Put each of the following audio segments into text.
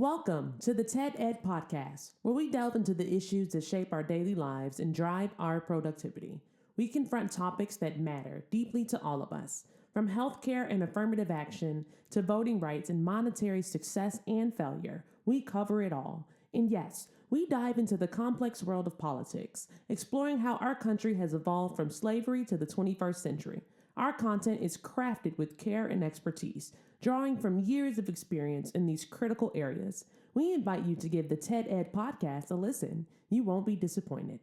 Welcome to the TED Ed Podcast, where we delve into the issues that shape our daily lives and drive our productivity. We confront topics that matter deeply to all of us, from healthcare and affirmative action to voting rights and monetary success and failure. We cover it all. And yes, we dive into the complex world of politics, exploring how our country has evolved from slavery to the 21st century. Our content is crafted with care and expertise, drawing from years of experience in these critical areas. We invite you to give the TED Ed podcast a listen. You won't be disappointed.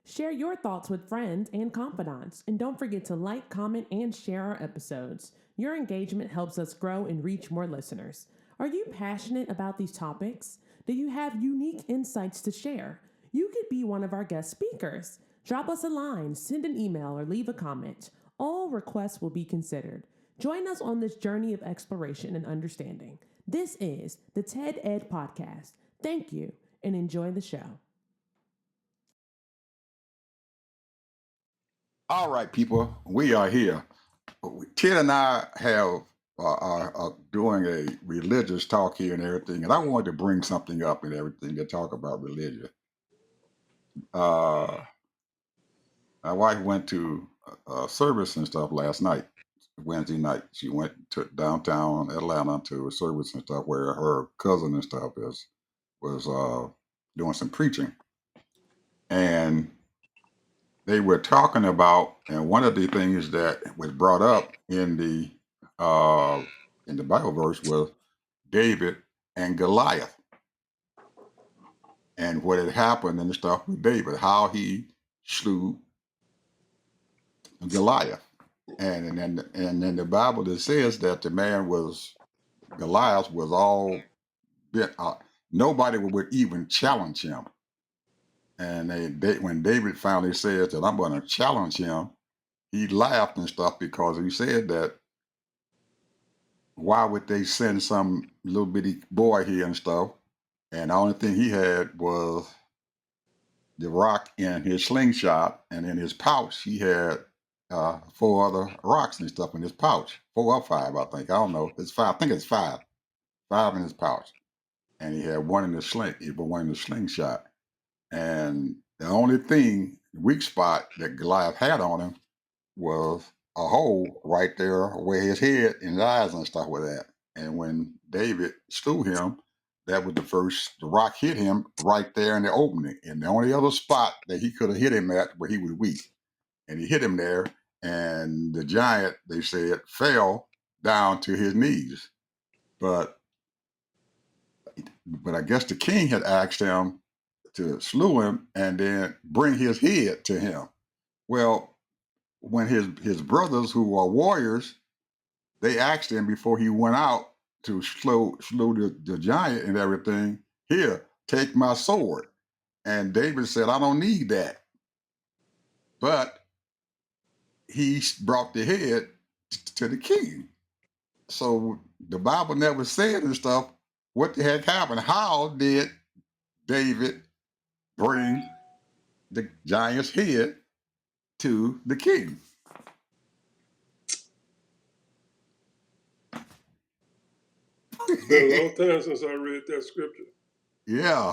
Share your thoughts with friends and confidants, and don't forget to like, comment, and share our episodes. Your engagement helps us grow and reach more listeners. Are you passionate about these topics? Do you have unique insights to share? You could be one of our guest speakers. Drop us a line, send an email, or leave a comment. All requests will be considered. Join us on this journey of exploration and understanding. This is the TED Ed Podcast. Thank you, and enjoy the show. All right, people, we are here. Ted and I are doing a religious talk here and everything, and I wanted to bring something up and everything to talk about religion. My wife went to a service and stuff last night, Wednesday night. She went to downtown Atlanta to a service and stuff where her cousin and stuff was doing some preaching, and they were talking about, and one of the things that was brought up in the Bible verse was David and Goliath, and what had happened and the stuff with David, how he slew Goliath, and then the Bible that says that the man was Goliath was all bent. Nobody would even challenge him, and when David finally said that I'm going to challenge him, he laughed and stuff because he said that why would they send some little bitty boy here and stuff? And the only thing he had was the rock in his slingshot, and in his pouch he had four other rocks and stuff in his pouch, 4 or 5, I think. I don't know. It's 5. I think it's 5 in his pouch, and he had one in the one in the slingshot. And the only weak spot that Goliath had on him was a hole right there where his head and his eyes and stuff were at. And when David slew him, that was the rock hit him right there in the opening. And the only other spot that he could have hit him at where he was weak. And he hit him there, and the giant, they said, fell down to his knees. But I guess the king had asked him to slew him and then bring his head to him. Well, when his brothers, who are warriors, they asked him before he went out to slew the giant and everything, here, take my sword. And David said, I don't need that. But he brought the head to the king. So the Bible never said and stuff what the heck happened. How did David bring the giant's head to the king? It's been a long time since I read that scripture. Yeah,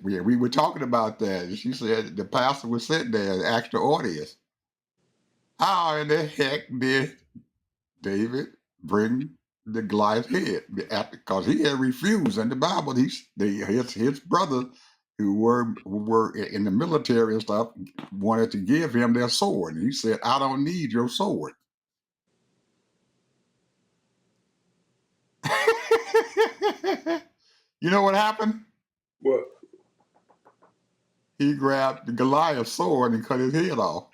we were talking about that. She said the pastor was sitting there and asked the audience, how in the heck did David bring the Goliath's head? Because he had refused. In the Bible, his brothers who were in the military and stuff wanted to give him their sword. And he said, I don't need your sword. You know what happened? What? He grabbed the Goliath's sword and cut his head off.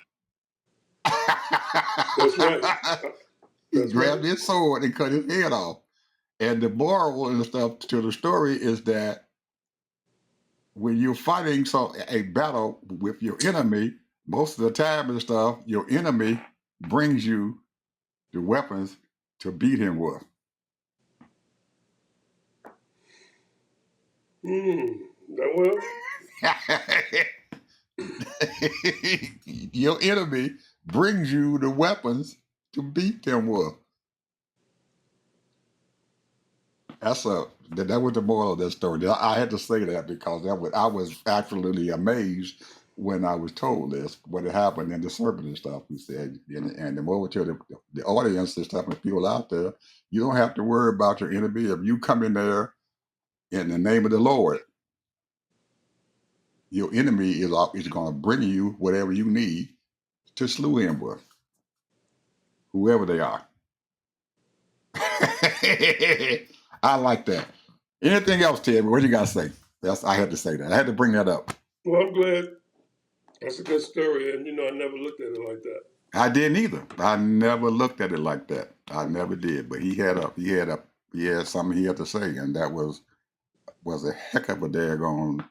That's right. He grabbed his sword and cut his head off. And the moral and stuff to the story is that when you're fighting a battle with your enemy, most of the time and stuff, your enemy brings you the weapons to beat him with. Well, Your enemy brings you the weapons to beat them with. That was the moral of that story. I had to say that because I was absolutely amazed when I was told this, what had happened in the sermon and stuff. He said, and the moral to the audience and stuff and people out there, you don't have to worry about your enemy. If you come in there in the name of the Lord, your enemy is going to bring you whatever you need to slew him with, whoever they are. I like that. Anything else, Ted? What you got to say? I had to say that. I had to bring that up. Well, I'm glad. That's a good story, and I never looked at it like that. I didn't either. I never looked at it like that. I never did. But he had something he had to say, and that was a heck of a daggone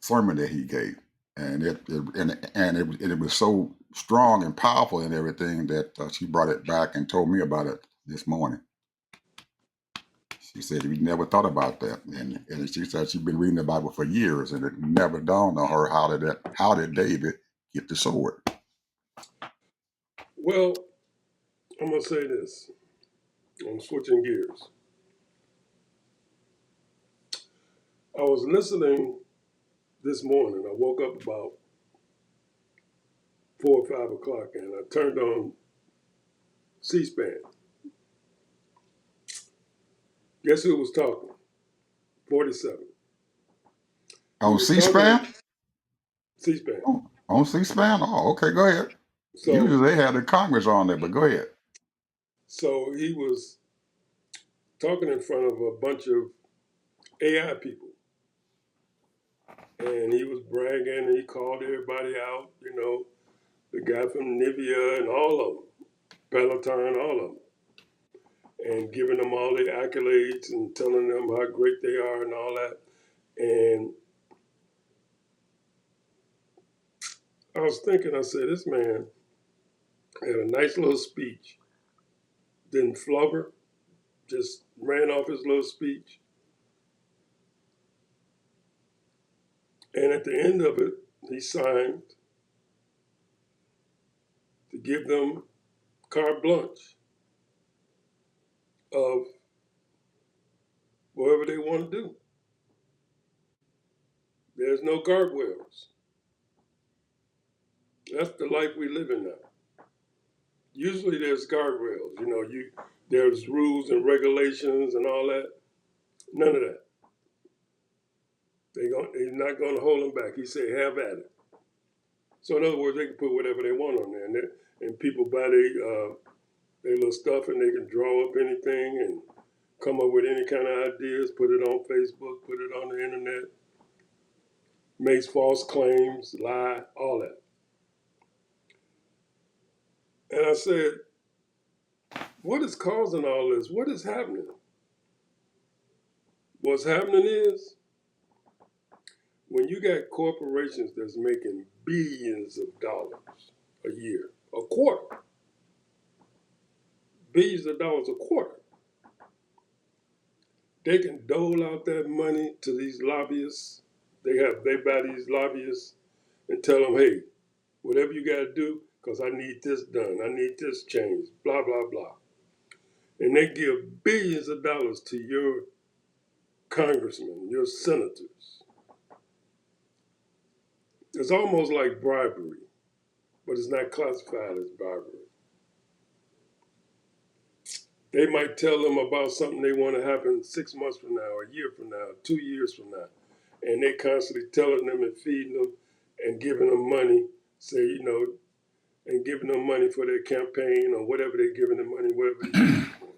sermon that he gave, and it was so strong and powerful and everything that she brought it back and told me about it this morning. She said we never thought about that, and she said she'd been reading the Bible for years, and it never dawned on her how did David get the sword. Well, I'm gonna say this. I'm switching gears. I was listening this morning. I woke up about 4 or 5 o'clock, and I turned on C-SPAN. Guess who was talking? 47. On C-SPAN? C-SPAN. On C-SPAN? Oh, okay, go ahead. So, usually they had the Congress on there, but go ahead. So he was talking in front of a bunch of AI people. And he was bragging, and he called everybody out, the guy from Nivea and all of them, Peloton, all of them, and giving them all the accolades and telling them how great they are and all that. And I was thinking, I said, this man had a nice little speech, didn't flubber, just ran off his little speech. And at the end of it, he signed to give them carte blanche of whatever they want to do. There's no guardrails. That's the life we live in now. Usually there's guardrails. There's rules and regulations and all that. None of that. He's not going to hold them back. He said, have at it. So in other words, they can put whatever they want on there, and people buy their little stuff, and they can draw up anything and come up with any kind of ideas, put it on Facebook, put it on the internet, makes false claims, lie, all that. And I said, what is causing all this? What is happening? What's happening is when you got corporations that's making billions of dollars a year, a quarter, billions of dollars a quarter, they can dole out that money to these lobbyists. They buy these lobbyists and tell them, hey, whatever you got to do, because I need this done, I need this changed, blah, blah, blah. And they give billions of dollars to your congressmen, your senators. It's almost like bribery, but it's not classified as bribery. They might tell them about something they want to happen 6 months from now, a year from now, 2 years from now. And they constantly telling them and feeding them and giving them money, and giving them money for their campaign or whatever they're giving them money, whatever they use it for.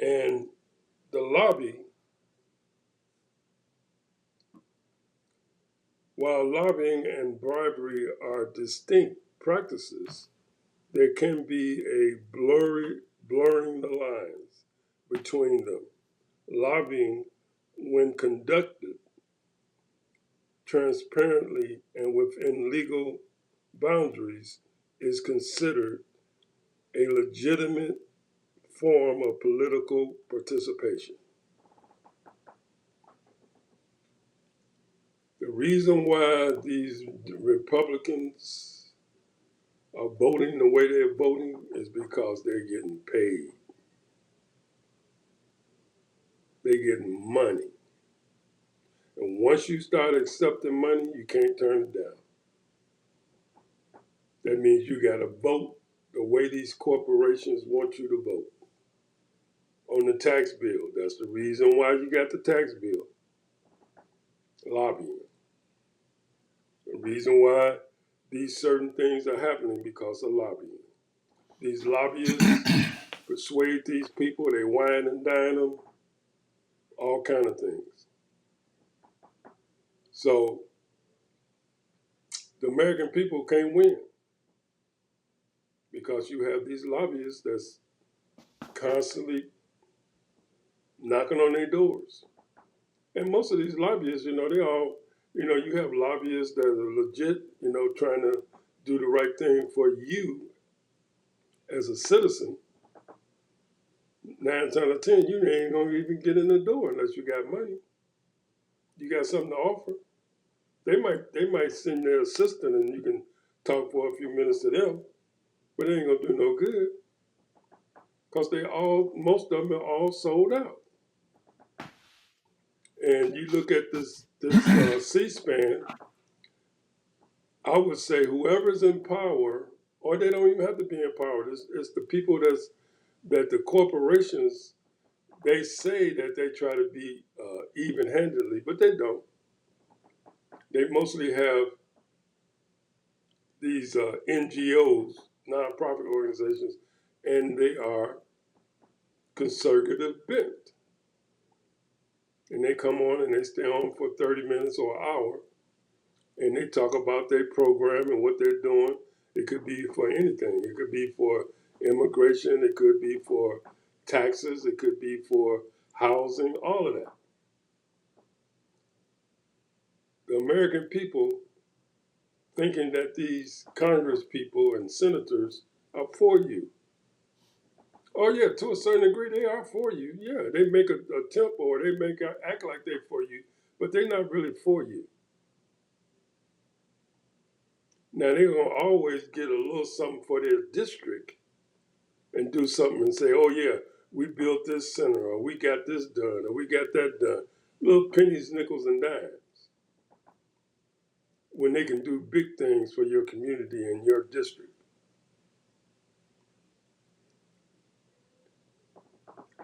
And the lobby, while lobbying and bribery are distinct practices, there can be a blurring the lines between them. Lobbying, when conducted transparently and within legal boundaries, is considered a legitimate form of political participation. The reason why these Republicans are voting the way they're voting is because they're getting paid. they get money. And once you start accepting money, you can't turn it down. That means you got to vote the way these corporations want you to vote. On the tax bill, that's the reason why you got the tax bill. Lobbying. The reason why these certain things are happening because of lobbying. These lobbyists persuade these people, they wine and dine them, all kind of things. So the American people can't win because you have these lobbyists that's constantly knocking on their doors. And most of these lobbyists, they all, you have lobbyists that are legit, trying to do the right thing for you as a citizen. 9 times out of 10, you ain't gonna even get in the door unless you got money. You got something to offer. They might send their assistant and you can talk for a few minutes to them, but it ain't gonna do no good because most of them are all sold out. And you look at this C-SPAN, I would say whoever's in power, or they don't even have to be in power. It's the people that the corporations, they say that they try to be even-handedly, but they don't. They mostly have these NGOs, nonprofit organizations, and they are conservative bent. And they come on and they stay on for 30 minutes or an hour, and they talk about their program and what they're doing. It could be for anything. It could be for immigration. It could be for taxes. It could be for housing, all of that. The American people thinking that these Congress people and senators are for you. Oh yeah, to a certain degree they are for you. Yeah, they make a attempt or they make act like they're for you, but they're not really for you. Now they're gonna always get a little something for their district and do something and say, oh yeah, we built this center or we got this done or we got that done. Little pennies, nickels, and dimes. When they can do big things for your community and your district.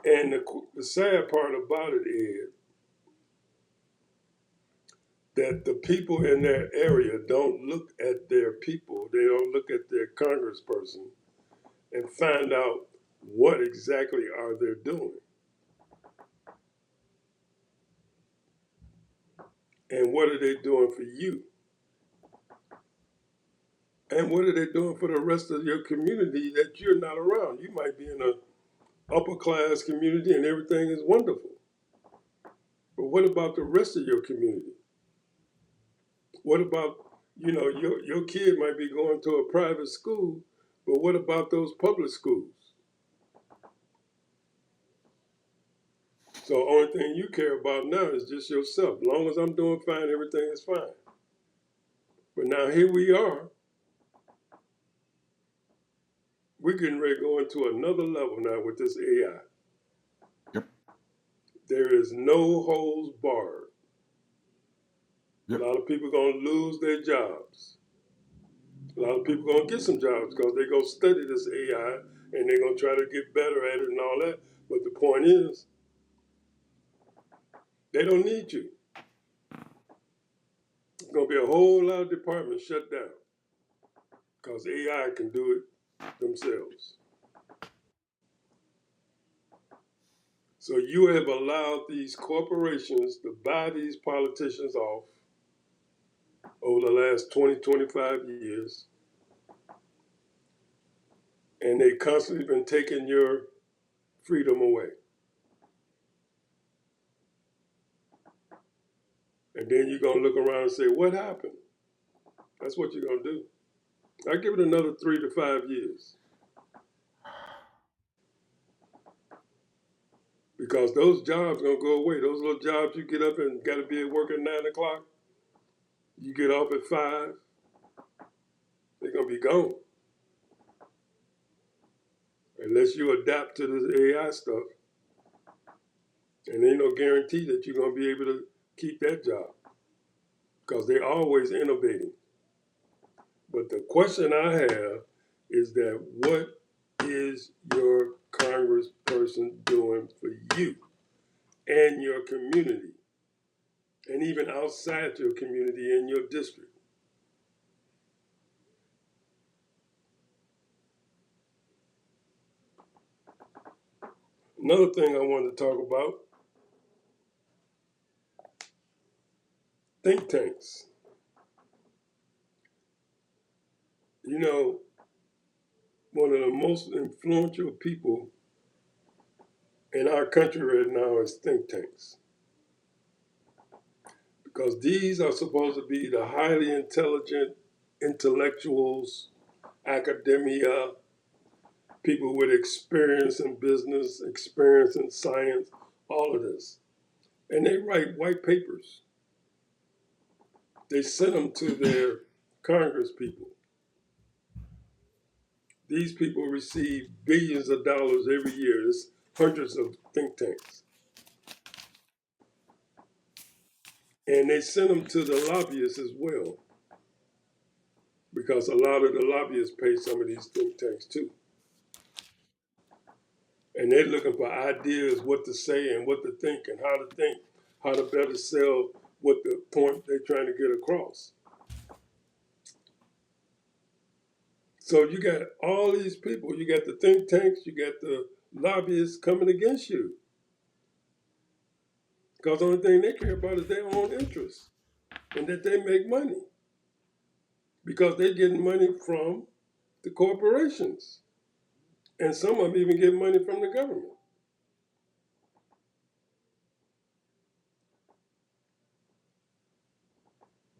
And the sad part about it is that the people in their area don't look at their people, they don't look at their congressperson and find out what exactly are they doing. And what are they doing for you? And what are they doing for the rest of your community that you're not around? You might be in an upper class community and everything is wonderful. But what about the rest of your community? What about, your kid might be going to a private school, but what about those public schools? So the only thing you care about now is just yourself. As long as I'm doing fine, everything is fine. But now here we are. We're getting ready to go into another level now with this AI. Yep. There is no holds barred. Yep. A lot of people are going to lose their jobs. A lot of people are going to get some jobs because they're going to study this AI and they're going to try to get better at it and all that. But the point is, they don't need you. There's going to be a whole lot of departments shut down because AI can do it themselves. So you have allowed these corporations to buy these politicians off over the last 20, 25 years. And they've constantly been taking your freedom away. And then you're going to look around and say, what happened? That's what you're going to do. I give it another 3 to 5 years. Because those jobs are going to go away. Those little jobs you get up and got to be at work at 9 o'clock, you get off at 5, they're going to be gone. Unless you adapt to this AI stuff. And ain't no guarantee that you're going to be able to keep that job because they're always innovating. But the question I have is that what is your congressperson doing for you and your community, and even outside your community in your district? Another thing I wanted to talk about, think tanks. You know, one of the most influential people in our country right now is think tanks, because these are supposed to be the highly intelligent intellectuals, academia, people with experience in business, experience in science, all of this. And they write white papers. They send them to their Congress people. These people receive billions of dollars every year. There's hundreds of think tanks. And they send them to the lobbyists as well, because a lot of the lobbyists pay some of these think tanks too. And they're looking for ideas, what to say and what to think and how to better sell what the point they're trying to get across. So you got all these people, you got the think tanks, you got the lobbyists coming against you. Because the only thing they care about is their own interests and that they make money. Because they're getting money from the corporations. And some of them even get money from the government.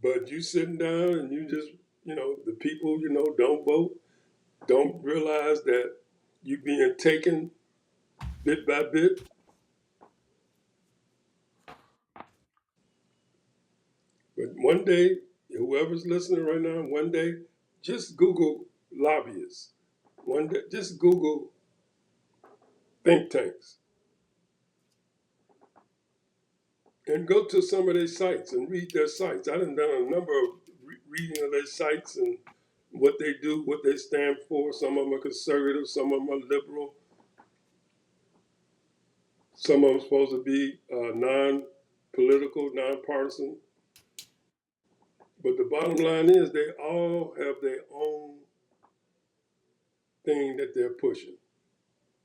But you sitting down and you just, the people, don't vote, don't realize that you're being taken bit by bit. But one day, whoever's listening right now, one day, just Google lobbyists. One day, just Google think tanks and go to some of their sites and read their sites. I've done a number of reading of their sites and what they do, what they stand for. Some of them are conservative, some of them are liberal, some of them supposed to be non-political, non-partisan. But the bottom line is they all have their own thing that they're pushing.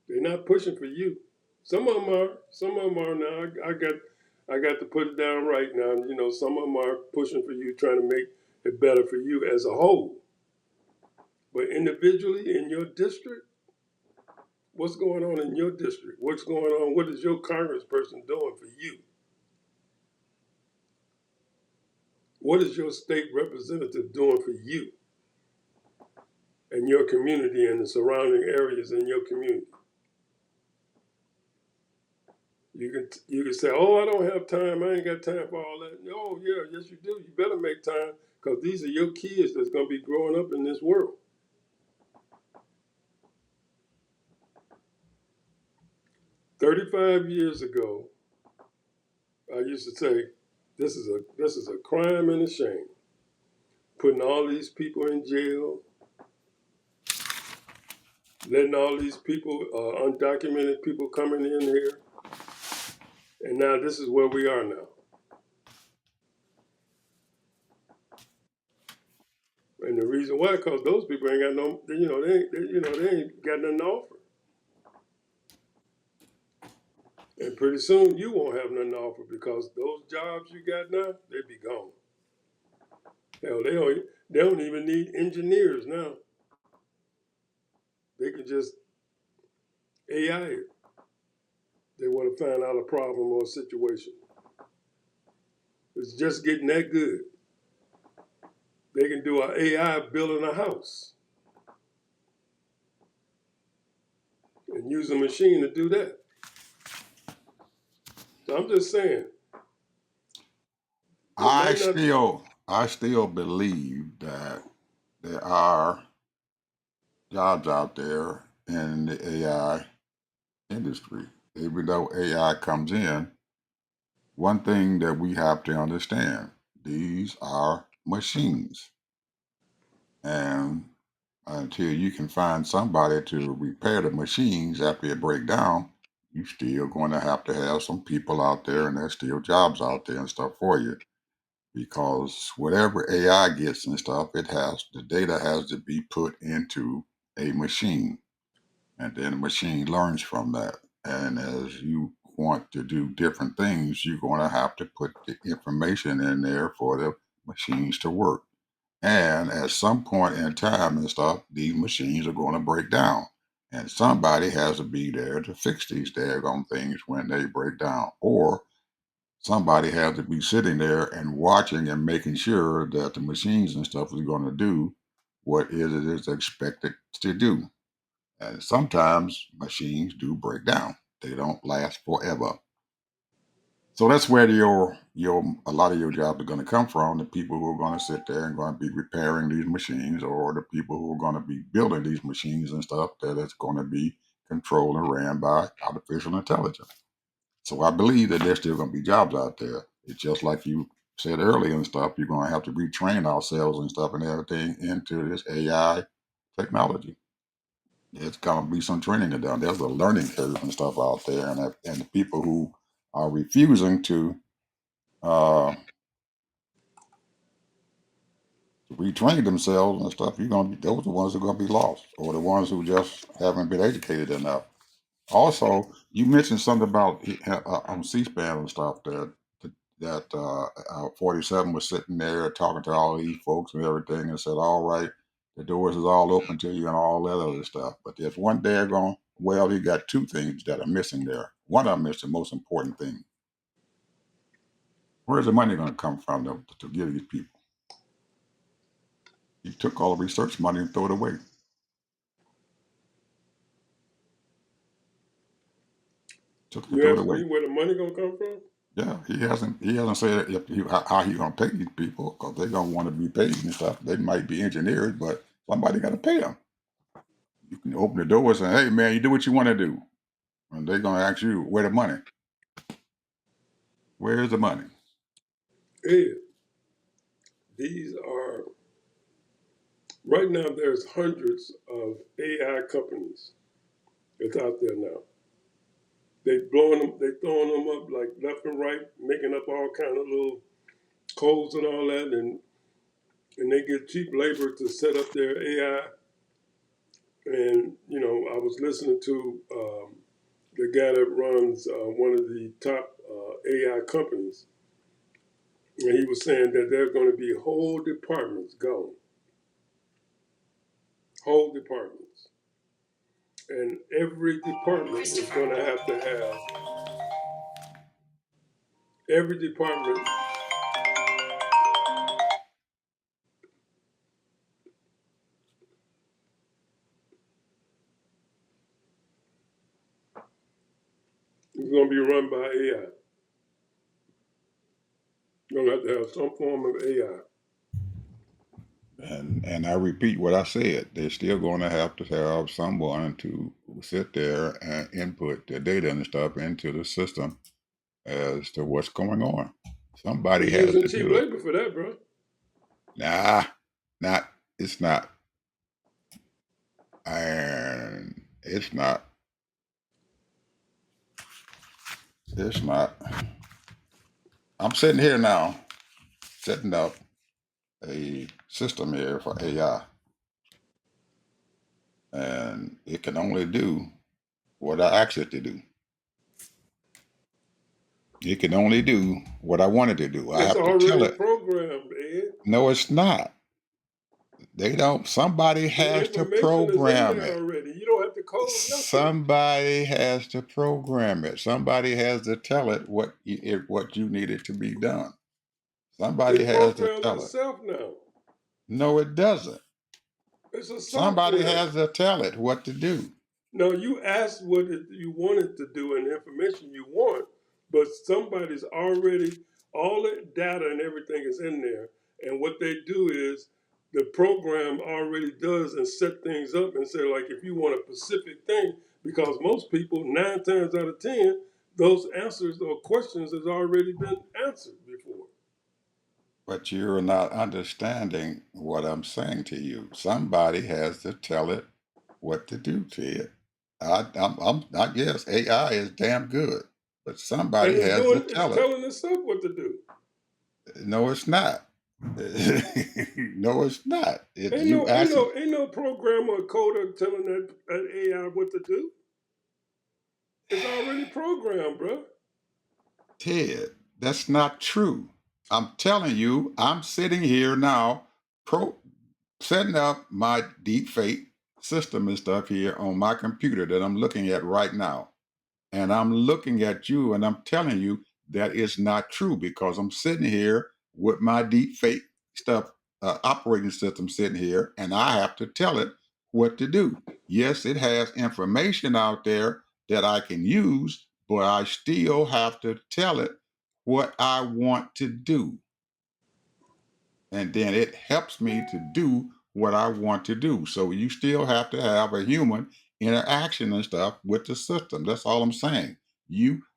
They're not pushing for you. Some of them are. Some of them are now. I got to put it down right now. Some of them are pushing for you, trying to make it better for you as a whole. But individually in your district, what's going on in your district? What's going on? What is your congressperson doing for you? What is your state representative doing for you and your community and the surrounding areas in your community? You can say, "Oh, I don't have time. I ain't got time for all that." Oh, yeah, yes, you do. You better make time because these are your kids that's going to be growing up in this world. 35 years ago, I used to say, "This is a crime and a shame." Putting all these people in jail, letting all these people, undocumented people, coming in here, and now this is where we are now. And the reason why, because those people ain't got no, they ain't got nothing to offer. And pretty soon you won't have nothing to offer because those jobs you got now, they be gone. Hell, they don't even need engineers now. They can just AI it. They want to find out a problem or a situation. It's just getting that good. They can do an AI building a house and use a machine to do that. So I'm just saying, it I might not. still, I still believe that there are jobs out there in the AI industry. even though AI comes in, one thing that we have to understand, these are machines. And until you can find somebody to repair the machines after they break down, you still going to have some people out there, and there's still jobs out there and stuff for you. Because whatever AI gets and stuff, the data has to be put into a machine, and then the machine learns from that. And as you want to do different things, you're going to have to put the information in there for the machines to work. And at some point in time and stuff, these machines are going to break down. And somebody has to be there to fix these daggone things when they break down. Or somebody has to be sitting there and watching and making sure that the machines and stuff is going to do what it is expected to do. And sometimes machines do break down. They don't last forever. So that's where your a lot of your jobs are going to come from. The people who are going to sit there and going to be repairing these machines, or the people who are going to be building these machines and stuff that it's going to be controlled and ran by artificial intelligence. So I believe that there's still going to be jobs out there. It's just like you said earlier and stuff. You're going to have to retrain ourselves and stuff and everything into this AI technology. It's going to be some training done. There's a learning curve and stuff out there, and the people who are refusing uh, to retrain themselves and stuff, those are the ones who are going to be lost, or the ones who just haven't been educated enough. Also, you mentioned something about on C-SPAN and stuff that 47 was sitting there talking to all these folks and everything and said, "All right, the doors is all open to you and all that other stuff." But there's one daggone, well, you got two things that are missing there. One of them is the most important thing. Where's the money going to come from to give these people? You took all the research money and throw it away. Took and You threw it asking away. me where the money gonna come from? Yeah, he hasn't said how he gonna pay these people because they're gonna want to be paid and stuff. They might be engineers, but somebody got to pay them. You can open the door and say, "Hey, man, you do what you want to do," and they're gonna ask you, "Where the money? Where's the money?" Ed, these are right now. There's hundreds of AI companies that's out there now. They blowing them, they throwing them up like left and right, making up all kind of little codes and all that, and they get cheap labor to set up their AI. And I was listening to the guy that runs one of the top AI companies, and he was saying that there are going to be whole departments gone, whole departments, and every department is going to have every department is going to be run by AI. You're going to have some form of AI. And I repeat what I said. They're still going to have someone to sit there and input the data and stuff into the system as to what's going on. They're Somebody has using to cheap do it. labor for that, bro. Nah, not. It's not. And it's not. It's not. I'm sitting here now, setting up a system here for AI, and it can only do what I asked it to do. It can only do what I want it to do. I It's have to tell already it. programmed, Ed. No, it's not. They don't. Somebody The has to information is in program there it. already. You don't have to code nothing. Somebody has to program it. Somebody has to tell it what you need it to be done. Somebody It has to programs tell it. itself now. No, it doesn't. It's a Somebody software. has to tell it what to do. No, you asked what you wanted to do and the information you want, but somebody's already, all the data and everything is in there. And what they do is the program already does and set things up and say, like, if you want a specific thing, because most people, 9 times out of 10, those answers or questions has already been answered before. But you're not understanding what I'm saying to you. Somebody has to tell it what to do to it. I guess AI is damn good, but And somebody has to it's tell it. telling itself what to do. No, it's not. No, it's not. It's Ain't you no, ain't asking no, ain't no programmer or coder telling that AI what to do. It's already programmed, bro. Ted. That's not true. I'm telling you, I'm sitting here now, pro setting up my deep fake system and stuff here on my computer that I'm looking at right now. And I'm looking at you and I'm telling you that it's not true because I'm sitting here with my deep fake stuff, operating system sitting here, and I have to tell it what to do. Yes, it has information out there that I can use, but I still have to tell it what I want to do, and then it helps me to do what I want to do. So you still have to have a human interaction and stuff with the system. That's all I'm saying.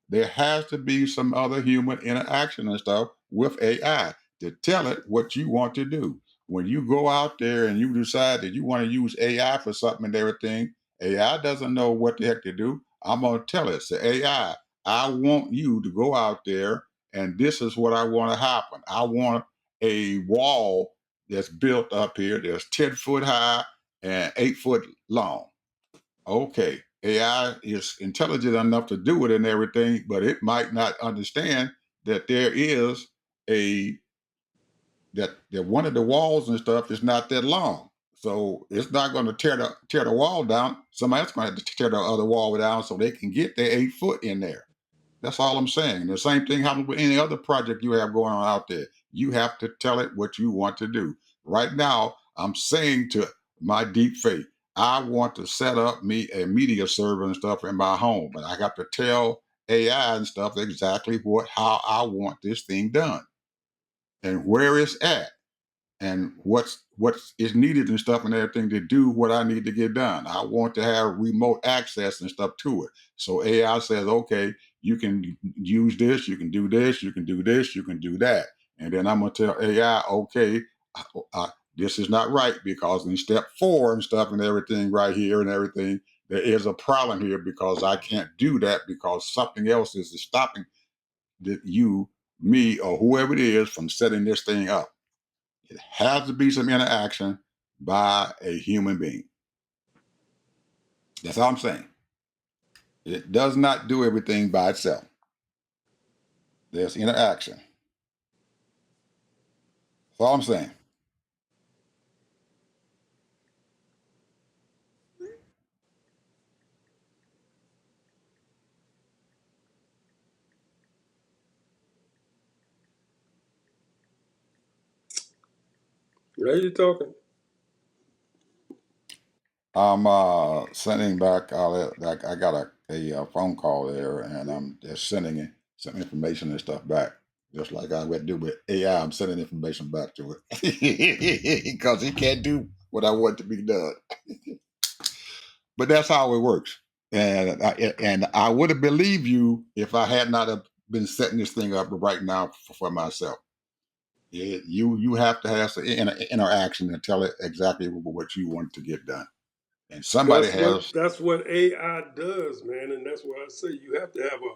There has to be some other human interaction and stuff with AI to tell it what you want to do. When you go out there and you decide that you want to use AI for something and everything, AI doesn't know what the heck to do. I'm gonna tell it, say AI, I want you to go out there and this is what I want to happen. I want a wall that's built up here that's 10 foot high and 8 foot long. Okay, AI is intelligent enough to do it and everything, but it might not understand that there is a that one of the walls and stuff is not that long. So it's not going to tear the wall down. Somebody's going to tear the other wall down so they can get their 8 foot in there. That's all I'm saying. The same thing happens with any other project you have going on out there. You have to tell it what you want to do. Right now, I'm saying to my deep fake, I want to set up me a media server and stuff in my home, but I got to tell AI and stuff exactly how I want this thing done and where it's at and what is needed and stuff and everything to do what I need to get done. I want to have remote access and stuff to it. So AI says, okay, you can use this, you can do this, you can do this, you can do that. And then I'm gonna tell AI, okay, this is not right because in step 4 and stuff and everything right here and everything, there is a problem here because I can't do that because something else is stopping you, me, or whoever it is from setting this thing up. It has to be some interaction by a human being. That's all I'm saying. It does not do everything by itself. There's interaction. That's all I'm saying. Now you talking. I'm sending back. I got a phone call there, and I'm just sending some information and stuff back, just like I would do with AI. I'm sending information back to it because he can't do what I want to be done. But that's how it works. And I would have believed you if I had not have been setting this thing up right now for myself. You have to have some interaction and tell it exactly what you want to get done. And somebody has That's what AI does, man, and that's why I say you have to have a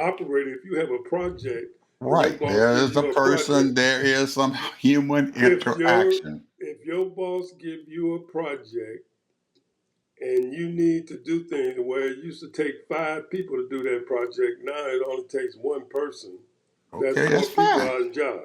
operator. If you have a project and your right. boss There give is a you a person. project, There is some human if your interaction. if your boss give you a project and you need to do things where it used to take 5 people to do that project, now it only takes one person. That's Okay, that's 4 people fine. out of job.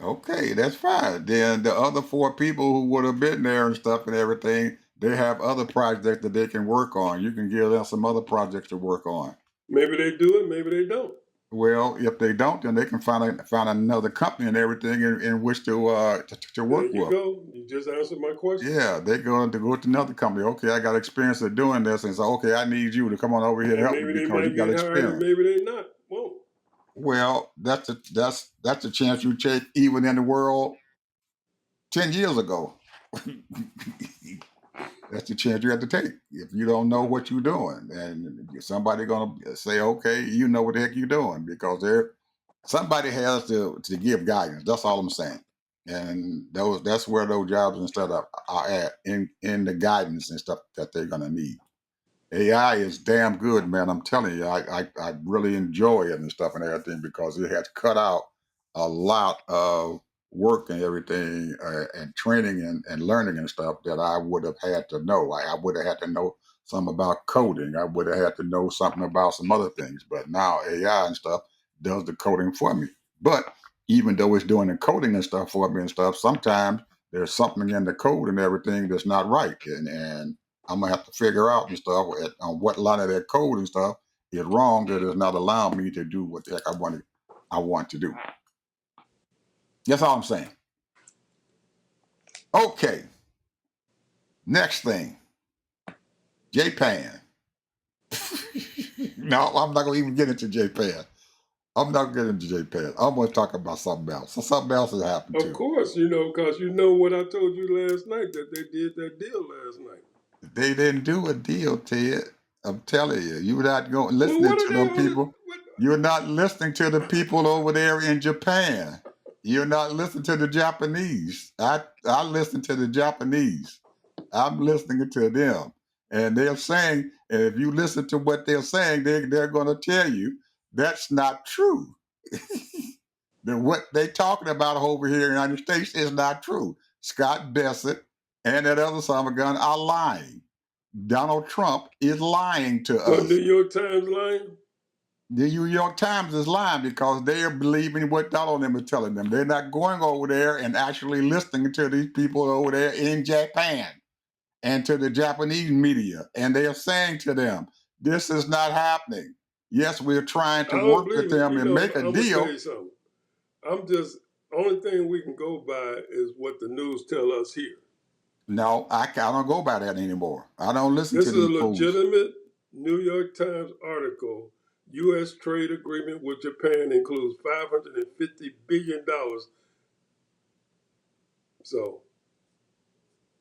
Okay, that's fine. Then the other 4 people who would have been there and stuff and everything, they have other projects that they can work on. You can give them some other projects to work on. Maybe they do it, maybe they don't. Well, if they don't, then they can find another company and everything in which to There work you with. go. You just answered my question. Yeah, they're going to go to another company. Okay, I got experience of doing this, and so okay, I need you to come on over here and And help me maybe they because you might got get hired and experience. maybe they not. Won't. Well, that's a chance you take even in the world 10 years ago. That's the chance you have to take. If you don't know what you're doing, and somebody gonna say, "Okay, you know what the heck you're doing," because somebody has to give guidance. That's all I'm saying. And that's where those jobs and stuff are at in the guidance and stuff that they're gonna need. AI is damn good, man. I'm telling you, I really enjoy it and stuff and everything because it has cut out a lot of work and everything and training and learning and stuff that I would have had to know. I would have had to know something about coding. I would have had to know something about some other things. But now AI and stuff does the coding for me. But even though it's doing the coding and stuff for me and stuff, sometimes there's something in the code and everything that's not right. And I'm gonna have to figure out and stuff on what line of that code and stuff is wrong that is not allowing me to do what the heck I want to do. That's all I'm saying. Okay, next thing, Japan. No, I'm not gonna even get into Japan. I'm not getting into Japan. I'm gonna talk about something else. So something else has happened Of too. course, because you know what I told you last night, that they did that deal last night. They didn't do a deal, Ted. I'm telling you, you're not going Well, listening what to are they them on the? people. What, You're not listening to the people over there in Japan. You're not listening to the Japanese. I listen to the Japanese. I'm listening to them, and they're saying, and if you listen to what they're saying, they're going to tell you that's not true. That what they talking about over here in the United States is not true. Scott Bessent and that other son of a gun are lying. Donald Trump is lying to what, New us. York Times lying? The New York Times is lying because they are believing what Donald and them is telling them. They're not going over there and actually listening to these people over there in Japan and to the Japanese media. And they are saying to them, this is not happening. Yes, we're trying I to don't work with believe it. them and make a I'm gonna tell deal. you something. I'm just only thing we can go by is what the news tell us here. No, I don't go by that anymore. I don't listen This to is a these fools. legitimate New York Times article. U.S. trade agreement with Japan includes $550 billion. So,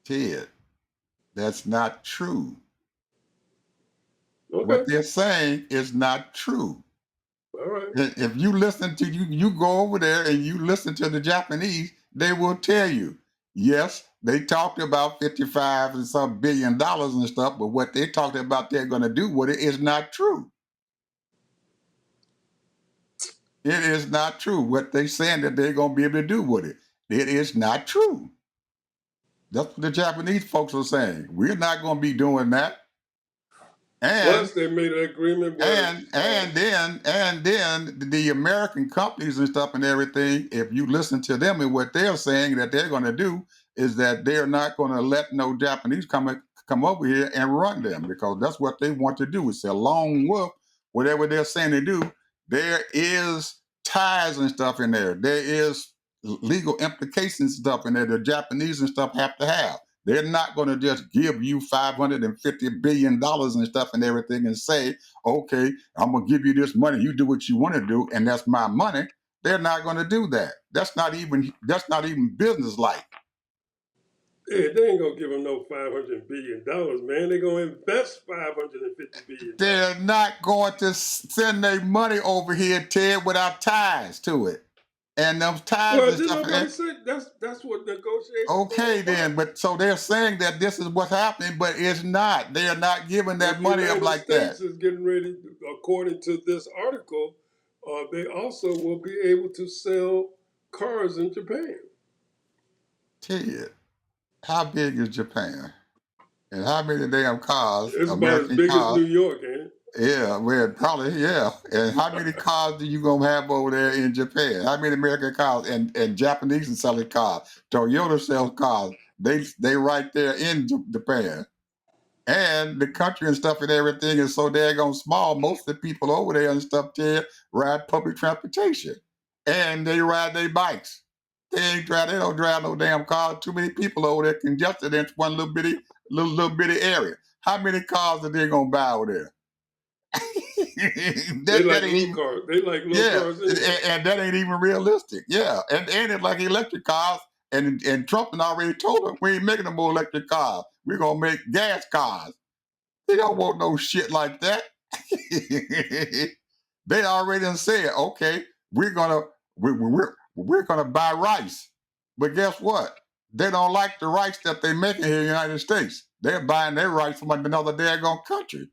Ted, that's not true. What okay, they're saying is not true. all right. If you listen to you go over there and you listen to the Japanese, they will tell you, yes, they talked about 55 and some $billion and stuff, but what they talked about they're going to do with it is not true. It is not true. What they're saying that they're going to be able to do with it, it is not true. That's what the Japanese folks are saying. We're not going to be doing that. And Plus, they made an agreement where and then the American companies and stuff and everything, if you listen to them and what they're saying that they're going to do is that they're not going to let no Japanese come over here and run them because that's what they want to do. It's along with whatever they're saying to do. There is ties and stuff in there. There is legal implications and stuff in there. The Japanese and stuff have to have. They're not going to just give you $550 billion and stuff and everything and say, okay, I'm going to give you this money. You do what you want to do, and that's my money. They're not going to do that. That's not even business like. hey, they ain't gonna give them no $500 billion, man. They're gonna invest $550 billion. They're not going to send their money over here, Ted, without ties to it. And those ties Well, and didn't stuff. nobody say that's what negotiations Okay, all about? then, but so they're saying that this is what's happening, but it's not. They are not giving Well, that the money up United like that. States is getting ready, according to this article, they also will be able to sell cars in Japan. Ted, how big is Japan? And how many damn cars, It's about as American big as cars? New York, ain't it? Yeah, well, probably, yeah. And how many cars do you gonna have over there in Japan? How many American cars and Japanese are selling cars? Toyota sells cars. They right there in Japan. And the country and stuff and everything is so daggone small. Most of the people over there and stuff there ride public transportation, and they ride their bikes. They don't drive no damn car. Too many people over there congested in one little bitty area. How many cars are they gonna buy over there? They That like ain't little even cars. They like little yeah, cars anyway. and that ain't even realistic. Yeah, and it's like electric cars. And Trump had already told them we ain't making no more electric cars. We're gonna make gas cars. They don't want no shit like that. They already done said, okay, we're gonna buy rice. But guess what? They don't like the rice that they making here in the United States. They're buying their rice from another daggone country.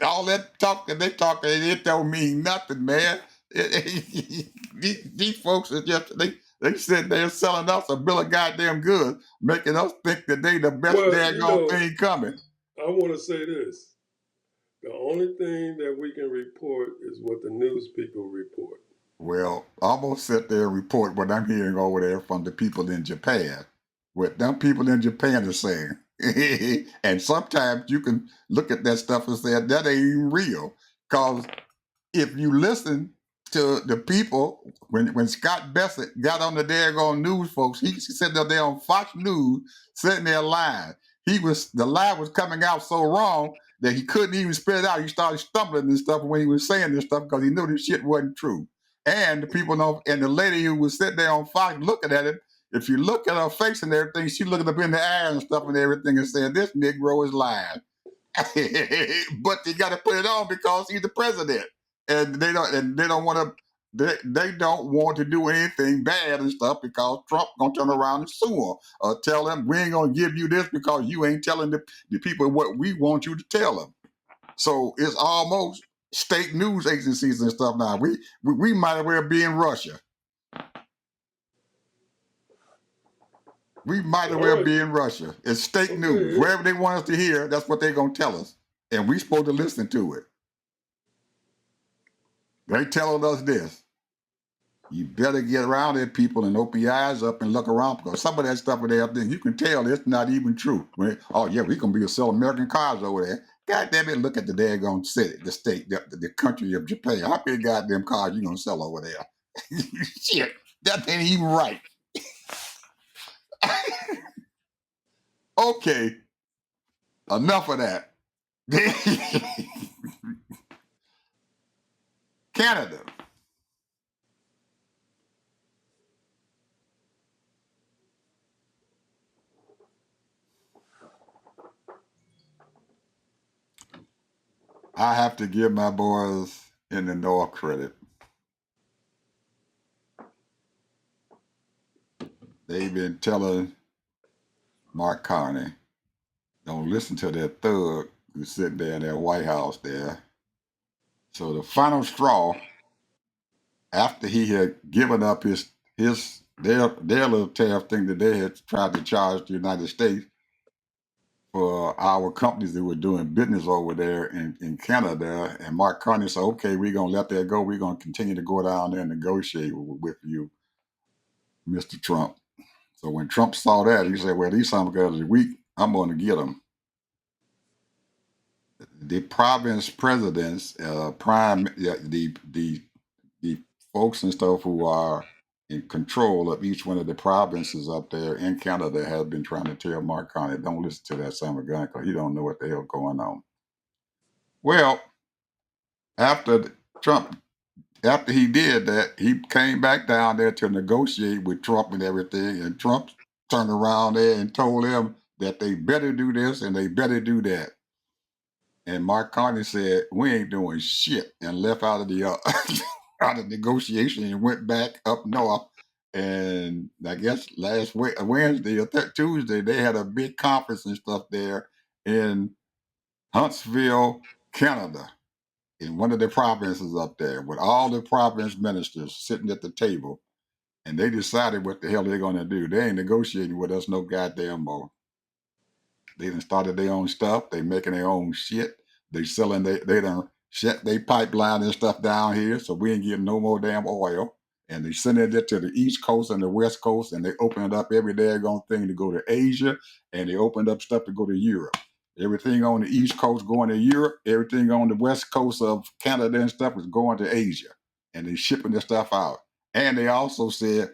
All that talking they talking, it don't mean nothing, man. These folks are just they sit there selling us a bill of goddamn goods, making us think that they the best Well, daggone thing coming. I want to say this. The only thing that we can report is what the news people report. Well, I'm gonna sit there and report what I'm hearing over there from the people in Japan. What them people in Japan are saying. And sometimes you can look at that stuff and say that ain't even real. Cause if you listen to the people, when Scott Bassett got on the daggone news, folks, he said that there on Fox News, sitting there lying. The lie was coming out so wrong that he couldn't even spit it out. He started stumbling and stuff when he was saying this stuff because he knew this shit wasn't true. And the people know, and the lady who was sitting there on Fox looking at it, if you look at her face and everything, she looking up in the air and stuff and everything and saying, this Negro is lying. But they got to put it on because he's the president, and they don't want to. They don't want to do anything bad and stuff because Trump gonna turn around and sue them or tell them we ain't gonna give you this because you ain't telling the people what we want you to tell them. So it's almost state news agencies and stuff now. We might as well be in Russia. We might as well be in Russia. It's state news. Wherever they want us to hear, that's what they're gonna tell us, and we supposed to listen to it. They telling us this. You better get around there, people, and open your eyes up and look around because some of that stuff over there, you can tell it's not even true. Oh yeah, we gonna be sell American cars over there. God damn it, look at the daggone city, the state, the country of Japan. How many goddamn cars you gonna sell over there? Shit, that ain't even right. Okay, enough of that. Canada. I have to give my boys in the North credit. They've been telling Mark Carney, don't listen to that thug who's sitting there in that White House there. So the final straw, after he had given up their little tariff thing that they had tried to charge the United States for our companies that were doing business over there in Canada, and Mark Carney said, okay, we're going to let that go. We're going to continue to go down there and negotiate with you, Mr. Trump. So when Trump saw that, he said, well, these some guys are weak. I'm going to get them. The province presidents, the folks and stuff who are in control of each one of the provinces up there in Canada have been trying to tell Mark Carney, don't listen to that son of a gun because he don't know what the hell going on. Well, after Trump, after he did that, he came back down there to negotiate with Trump and everything, and Trump turned around there and told them that they better do this and they better do that. And Mark Carney said, we ain't doing shit, and left out of the out of negotiation and went back up north. And I guess last Wednesday or Tuesday, they had a big conference and stuff there in Huntsville, Canada, in one of the provinces up there, with all the province ministers sitting at the table. And they decided what the hell they're going to do. They ain't negotiating with us no goddamn more. They done started their own stuff. They making their own shit. They selling, they done shut their pipeline and stuff down here, so we ain't getting no more damn oil. And they sending it to the East Coast and the West Coast, and they opened up every daggone thing to go to Asia, and they opened up stuff to go to Europe. Everything on the East Coast going to Europe, everything on the West Coast of Canada and stuff is going to Asia, and they shipping the stuff out. And they also said,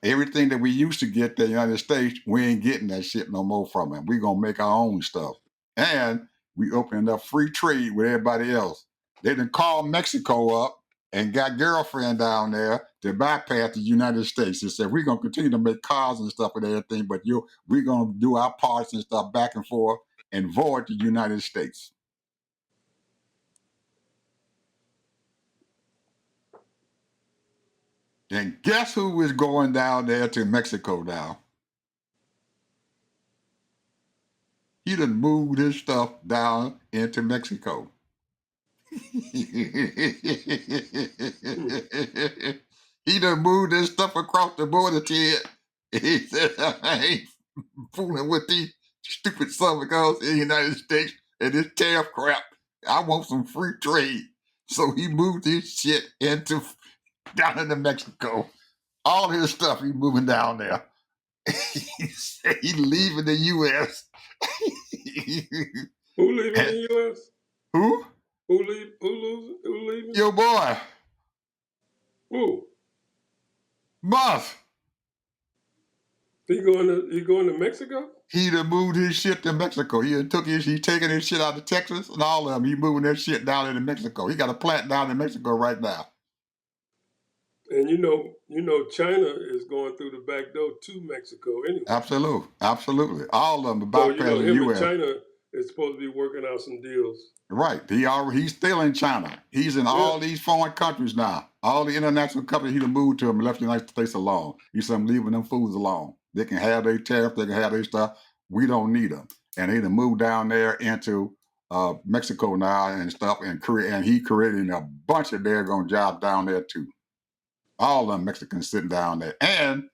everything that we used to get to the United States, we ain't getting that shit no more from them. We're going to make our own stuff. And we opened up free trade with everybody else. They done called Mexico up and got girlfriend down there to bypass the United States. They said, we're going to continue to make cars and stuff and everything, but we're going to do our parts and stuff back and forth and void the United States. And guess who is going down there to Mexico now? He done moved his stuff down into Mexico. He done moved his stuff across the border, Ted. He said, I ain't fooling with these stupid suckers in the United States and this tariff crap. I want some free trade. So he moved his shit down into Mexico. All his stuff, he's moving down there. He said he's leaving the U.S. Who leaving the U.S.? Who? Who leaving? Your boy. Who? Musk. He going to Mexico? He done moved his shit to Mexico. He taking his shit out of Texas and all of them. He moving that shit down into Mexico. He got a plant down in Mexico right now. And you know, China is going through the back door to Mexico anyway. Absolutely. All of them are So bypassing the him U.S. and China is supposed to be working out some deals. Right. He's still in China. He's in all these foreign countries now. All the international companies he done moved to them and left the United States alone. He said, I'm leaving them fools alone. They can have their tariff, they can have their stuff. We don't need them. And he done moved down there into Mexico now and stuff, and he created a bunch of daggone jobs down there too. All of them Mexicans sitting down there. And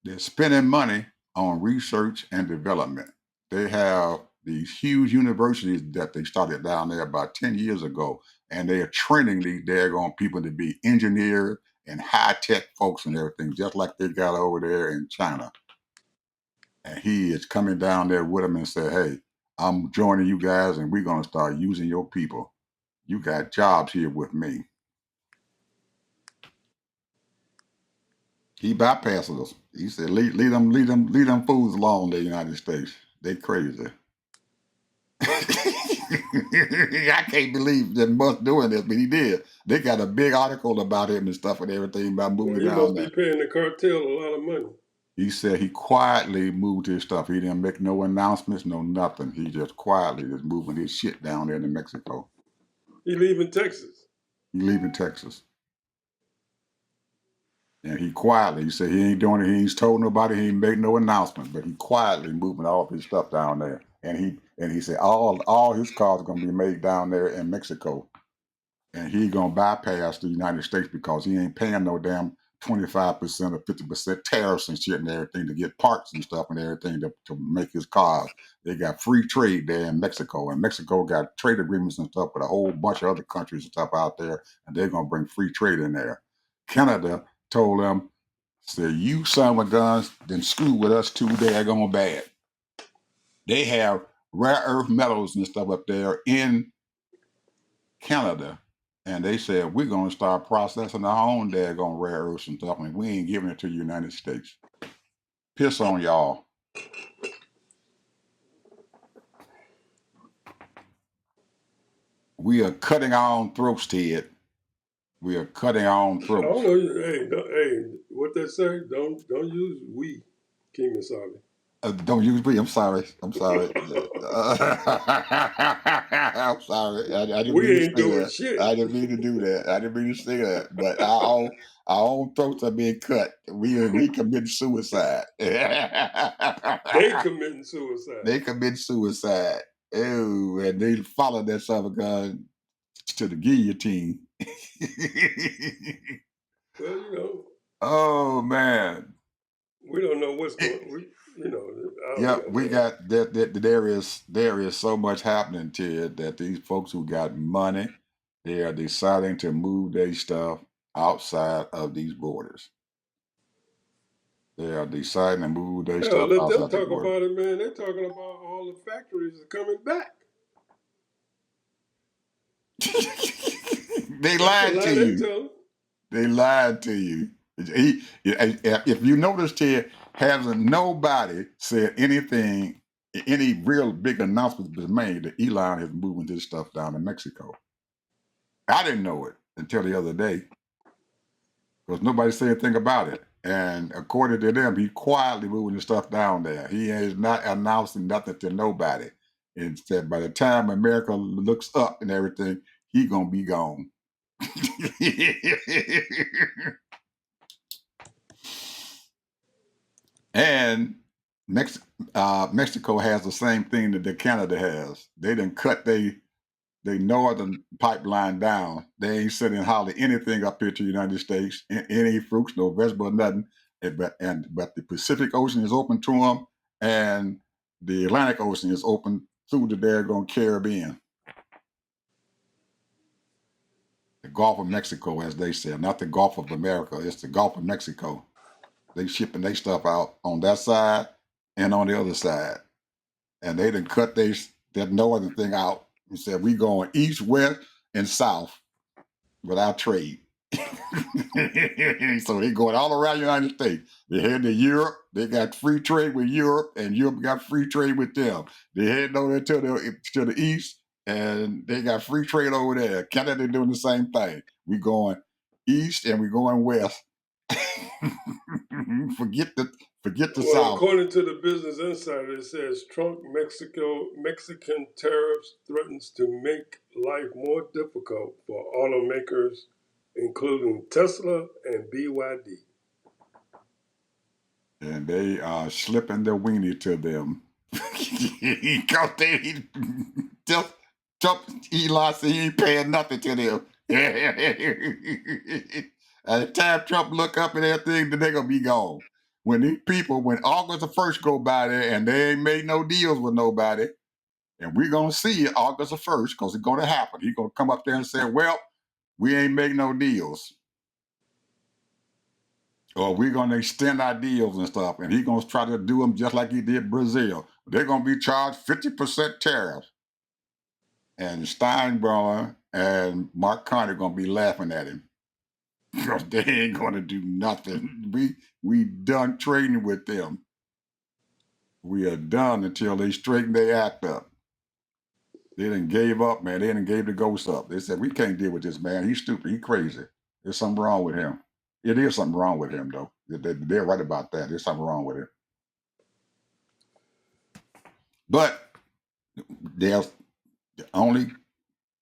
they're spending money on research and development. They have these huge universities that they started down there about 10 years ago, and they are training these daggone people to be engineers and high-tech folks and everything, just like they got over there in China. And he is coming down there with them and said, hey, I'm joining you guys, and we're going to start using your people. You got jobs here with me. He bypasses us. He said, leave them fools alone, the United States. They crazy. I can't believe that Musk doing this, but he did. They got a big article about him and stuff and everything about moving down there. He must be paying the cartel a lot of money. He said he quietly moved his stuff. He didn't make no announcements, no nothing. He just quietly just moving his shit down there to Mexico. He leaving Texas. He leaving Texas. And he said he ain't doing it. He ain't told nobody. He ain't made no announcement, but he quietly moving all of his stuff down there. And he said all his cars are going to be made down there in Mexico. And he going to bypass the United States because he ain't paying no damn 25% or 50% tariffs and shit and everything to get parts and stuff and everything to make his cars. They got free trade there in Mexico. And Mexico got trade agreements and stuff with a whole bunch of other countries and stuff out there. And they're going to bring free trade in there. Canada told them, said, you son of a guns, then screw with us too daggone bad. They have rare earth metals and stuff up there in Canada. And they said, we're going to start processing our own daggone rare earths and stuff, and we ain't giving it to the United States. Piss on y'all. We are cutting our own throats, Ted. We are cutting our own throats. I don't know. Hey, what they say? Don't use we, King Masali. Don't use me. I'm sorry. I'm sorry. I'm sorry. I didn't We mean ain't to say doing that. shit. I didn't mean to do that. I didn't mean to say that. But our own throats are being cut. We commit suicide. They committing suicide. They commit suicide. Oh, and they followed that son of a gun to the guillotine. Well, you know. Oh man. We don't know what's going. We got that. There is so much happening to it that these folks who got money, they are deciding to move their stuff outside of these borders. They are deciding to move their stuff let outside them the talk border. about it, man. They're talking about all the factories are coming back. They lied to you. They lied to you. If you notice here, hasn't nobody said anything, any real big announcement was made that Elon is moving this stuff down to Mexico. I didn't know it. until the other day, because nobody said anything about it. And according to them, he quietly moving the stuff down there. He is not announcing nothing to nobody. Instead, by the time America looks up and everything, he gonna be gone. And Mexico has the same thing that Canada has. They done cut they northern pipeline down. They ain't sending hardly anything up here to the United States, any fruits, no vegetables, nothing. But the Pacific Ocean is open to them, and the Atlantic Ocean is open through the daggone Caribbean. The Gulf of Mexico, as they say, not the Gulf of America. It's the Gulf of Mexico. They shipping their stuff out on that side and on the other side, and they done cut that northern thing out and said we going east, west, and south without trade. So they going all around the United States. They head to Europe. They got free trade with Europe, and Europe got free trade with them. They head over there to the east, and they got free trade over there. Canada doing the same thing. We going east and we going west. forget the Well, south. according to the Business Insider, it says Mexican tariffs threatens to make life more difficult for automakers, including Tesla and BYD. And they are slipping their weenie to them. Because they just Elon said he ain't paying nothing to them. At the time Trump look up and everything, then they're gonna be gone. When August the 1st go by there and they ain't made no deals with nobody, and we're gonna see it August the 1st, because it's gonna happen. He's gonna come up there and say, well, we ain't make no deals. Or we're going to extend our deals and stuff. And he's going to try to do them just like he did Brazil. They're going to be charged 50% tariffs. And Steinbrenner and Mark Carney are going to be laughing at him. Because they ain't going to do nothing. We done trading with them. We are done until they straighten their act up. They done gave up, man. They done gave the ghost up. They said, we can't deal with this man. He's stupid. He's crazy. There's something wrong with him. It is something wrong with him, though. They're right about that. There's something wrong with him. But there's the only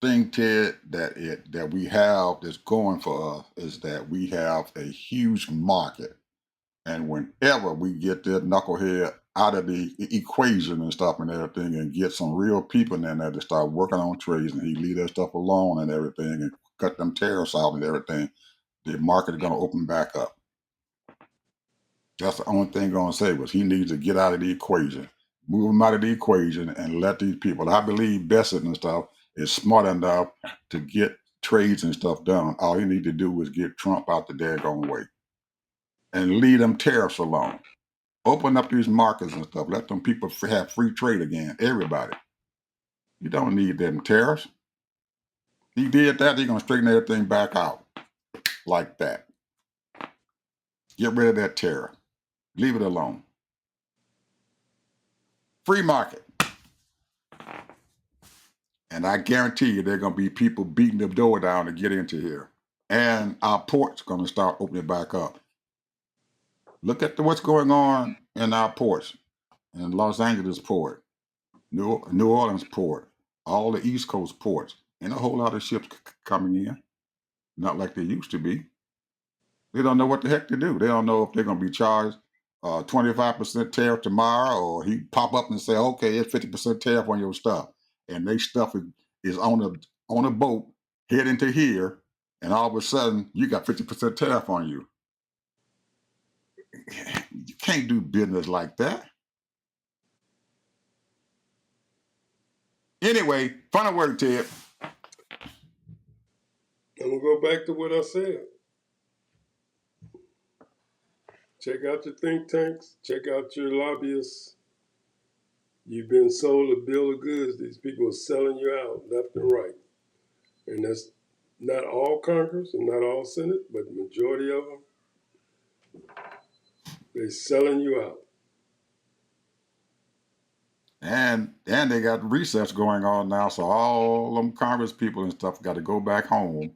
thing, Ted, that we have that's going for us is that we have a huge market. And whenever we get that knucklehead out of the equation and stuff and everything and get some real people in there to start working on trades and he leave that stuff alone and everything and cut them tariffs out and everything, the market is going to open back up. That's the only thing I'm going to say was he needs to get out of the equation, move him out of the equation and let these people, I believe Bessett and stuff is smart enough to get trades and stuff done. All he need to do is get Trump out the daggone way and leave them tariffs alone. Open up these markets and stuff. Let them people have free trade again. Everybody. You don't need them tariffs. He did that, he's going to straighten everything back out like that. Get rid of that tariff. Leave it alone. Free market. And I guarantee you there are going to be people beating the door down to get into here. And our ports going to start opening back up. Look at what's going on in our ports. In Los Angeles port, New Orleans port, all the East Coast ports. And a whole lot of ships coming in. Not like they used to be. They don't know what the heck to do. They don't know if they're going to be charged 25% tariff tomorrow, or he pop up and say, okay, it's 50% tariff on your stuff. And they stuff is on a boat heading to here, and all of a sudden you got 50% tariff on you. You can't do business like that. Anyway, final word, Ted. I'm going to go back to what I said. Check out your think tanks. Check out your lobbyists. You've been sold a bill of goods. These people are selling you out left and right. And that's not all Congress and not all Senate, but the majority of them, they're selling you out. And they got recess going on now, so all them Congress people and stuff got to go back home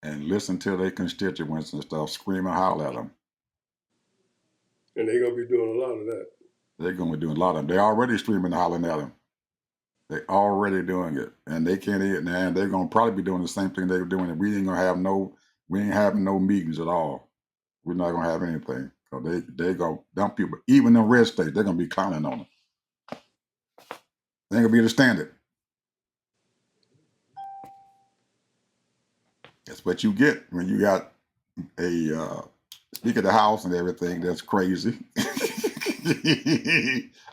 and listen to their constituents and stuff, scream and holler at them. And they're going to be doing a lot of that. They're going to be doing a lot of them. They're already screaming and hollering at them. They're already doing it, and they can't eat. And they're going to probably be doing the same thing they were doing. We ain't having no meetings at all. We're not going to have anything. So they go dump people. Even in red states, they're going to be clowning on them. They ain't going to be able to stand it. That's what you get when you got a Speaker of the House and everything. That's crazy.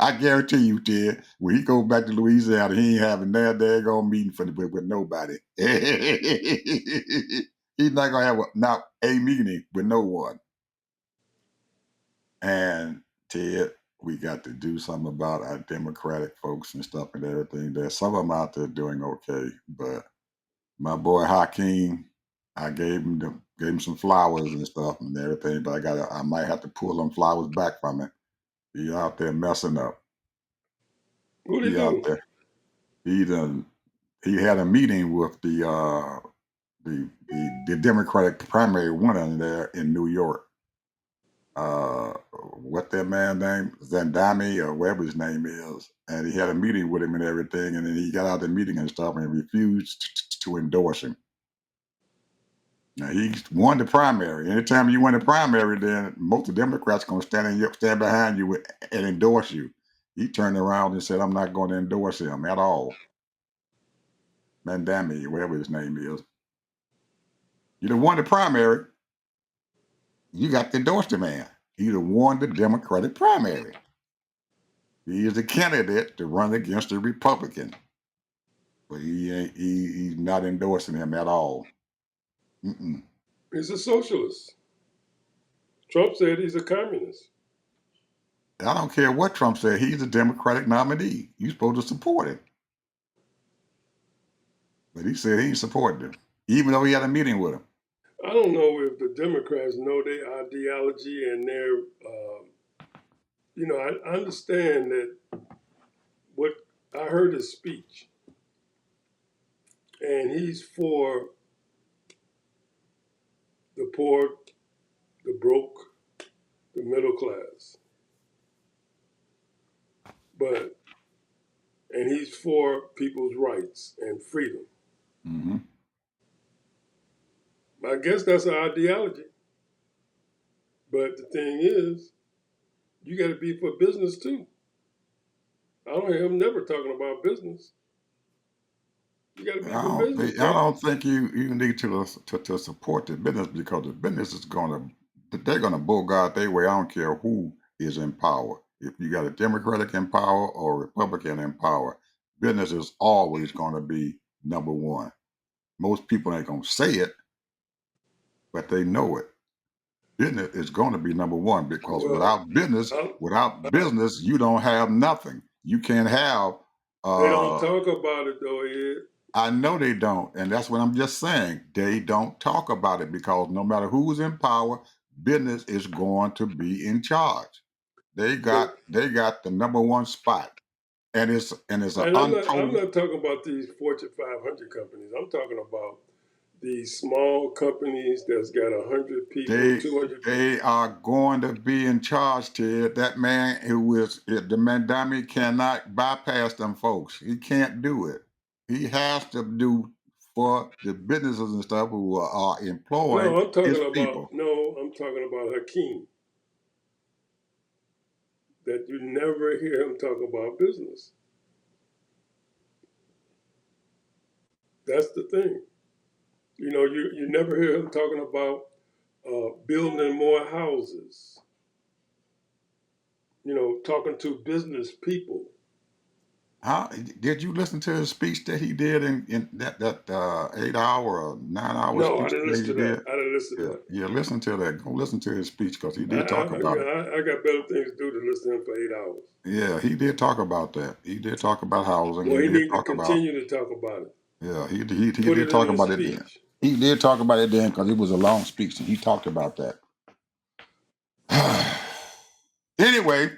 I guarantee you, Ted, when he goes back to Louisiana, he ain't having that daggone meeting with nobody. He's not gonna have not a meeting with no one. And Ted, we got to do something about our Democratic folks and stuff and everything. There's some of them out there doing okay, but my boy Hakeem, I gave him some flowers and stuff and everything, but I might have to pull them flowers back from it. He out there messing up. What do He you out do? there. He had a meeting with the Democratic primary winner there in New York. What that man name? Zandami or whatever his name is. And he had a meeting with him and everything, and then he got out of the meeting and stuff and refused to endorse him. Now he won the primary. Anytime you win the primary, then most of the Democrats gonna stand behind you and endorse you. He turned around and said, "I'm not going to endorse him at all." Mandami, whatever his name is. You done won the primary. You got to endorse the man. He done won the Democratic primary. He is a candidate to run against a Republican, but he's not endorsing him at all. Mm-mm. He's a socialist. Trump said he's a communist. I don't care what Trump said. He's a Democratic nominee. You're supposed to support him. But he said he ain't supporting him, even though he had a meeting with him. I don't know if the Democrats know their ideology and their, I understand that what I heard his speech, and he's for the poor, the broke, the middle class. And he's for people's rights and freedom. Mm-hmm. I guess that's an ideology. But the thing is, you got to be for business too. I don't hear him never talking about business. You got to be for business, I bro. don't think you need to support the business, because the business is they're gonna bogart their way. I don't care who is in power. If you got a Democratic in power or a Republican in power, business is always gonna be number one. Most people ain't gonna say it, but they know it. Business is going to be number one, because Well, without business, you don't have nothing. You can't have. They don't talk about it though, Ed. I know they don't, and that's what I'm just saying. They don't talk about it because no matter who's in power, business is going to be in charge. They got the number one spot, and it's an And I'm untold. not talking about these Fortune 500 companies. I'm talking about these small companies that's got 100 people, 200 people. They are going to be in charge, Ted. That man the Mandami cannot bypass them folks. He can't do it. He has to do for the businesses and stuff who are employing his people. I'm talking about Hakeem. That you never hear him talk about business. That's the thing. You never hear him talking about building more houses. Talking to business people. How did you listen to his speech that he did in that 8 hour or 9 hour No, I speech didn't that listen he to that. did? I didn't listen to Yeah, that. yeah. Listen to that. Go listen to his speech, because he I, did talk I, about it. I got better things to do than listen to him for 8 hours. Yeah, he did talk about that. He did talk about housing. Well, He he did need to talk about. continue to talk about it. Yeah, he Put did it in talk his about it then. speech. He did talk about it then, because it was a long speech, and he talked about that. Anyway,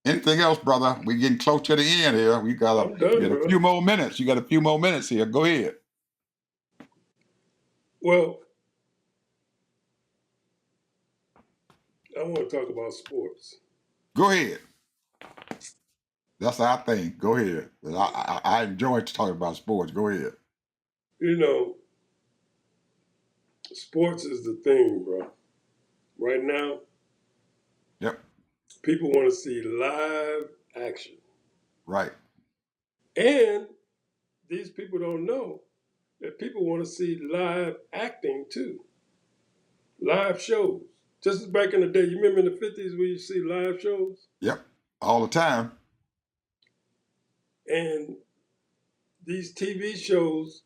anything else, brother? We're getting close to the end here. I'm done, a bro. few more minutes. You got a few more minutes here. Go ahead. Well, I want to talk about sports. Go ahead. That's our thing. Go ahead. I enjoy talking about sports. Go ahead. You know, sports is the thing, bro. Right now, Yep. people want to see live action. Right. And these people don't know that people want to see live acting too, live shows. Just as back in the day, you remember in the 50s we used to see live shows? Yep. All the time. And these TV shows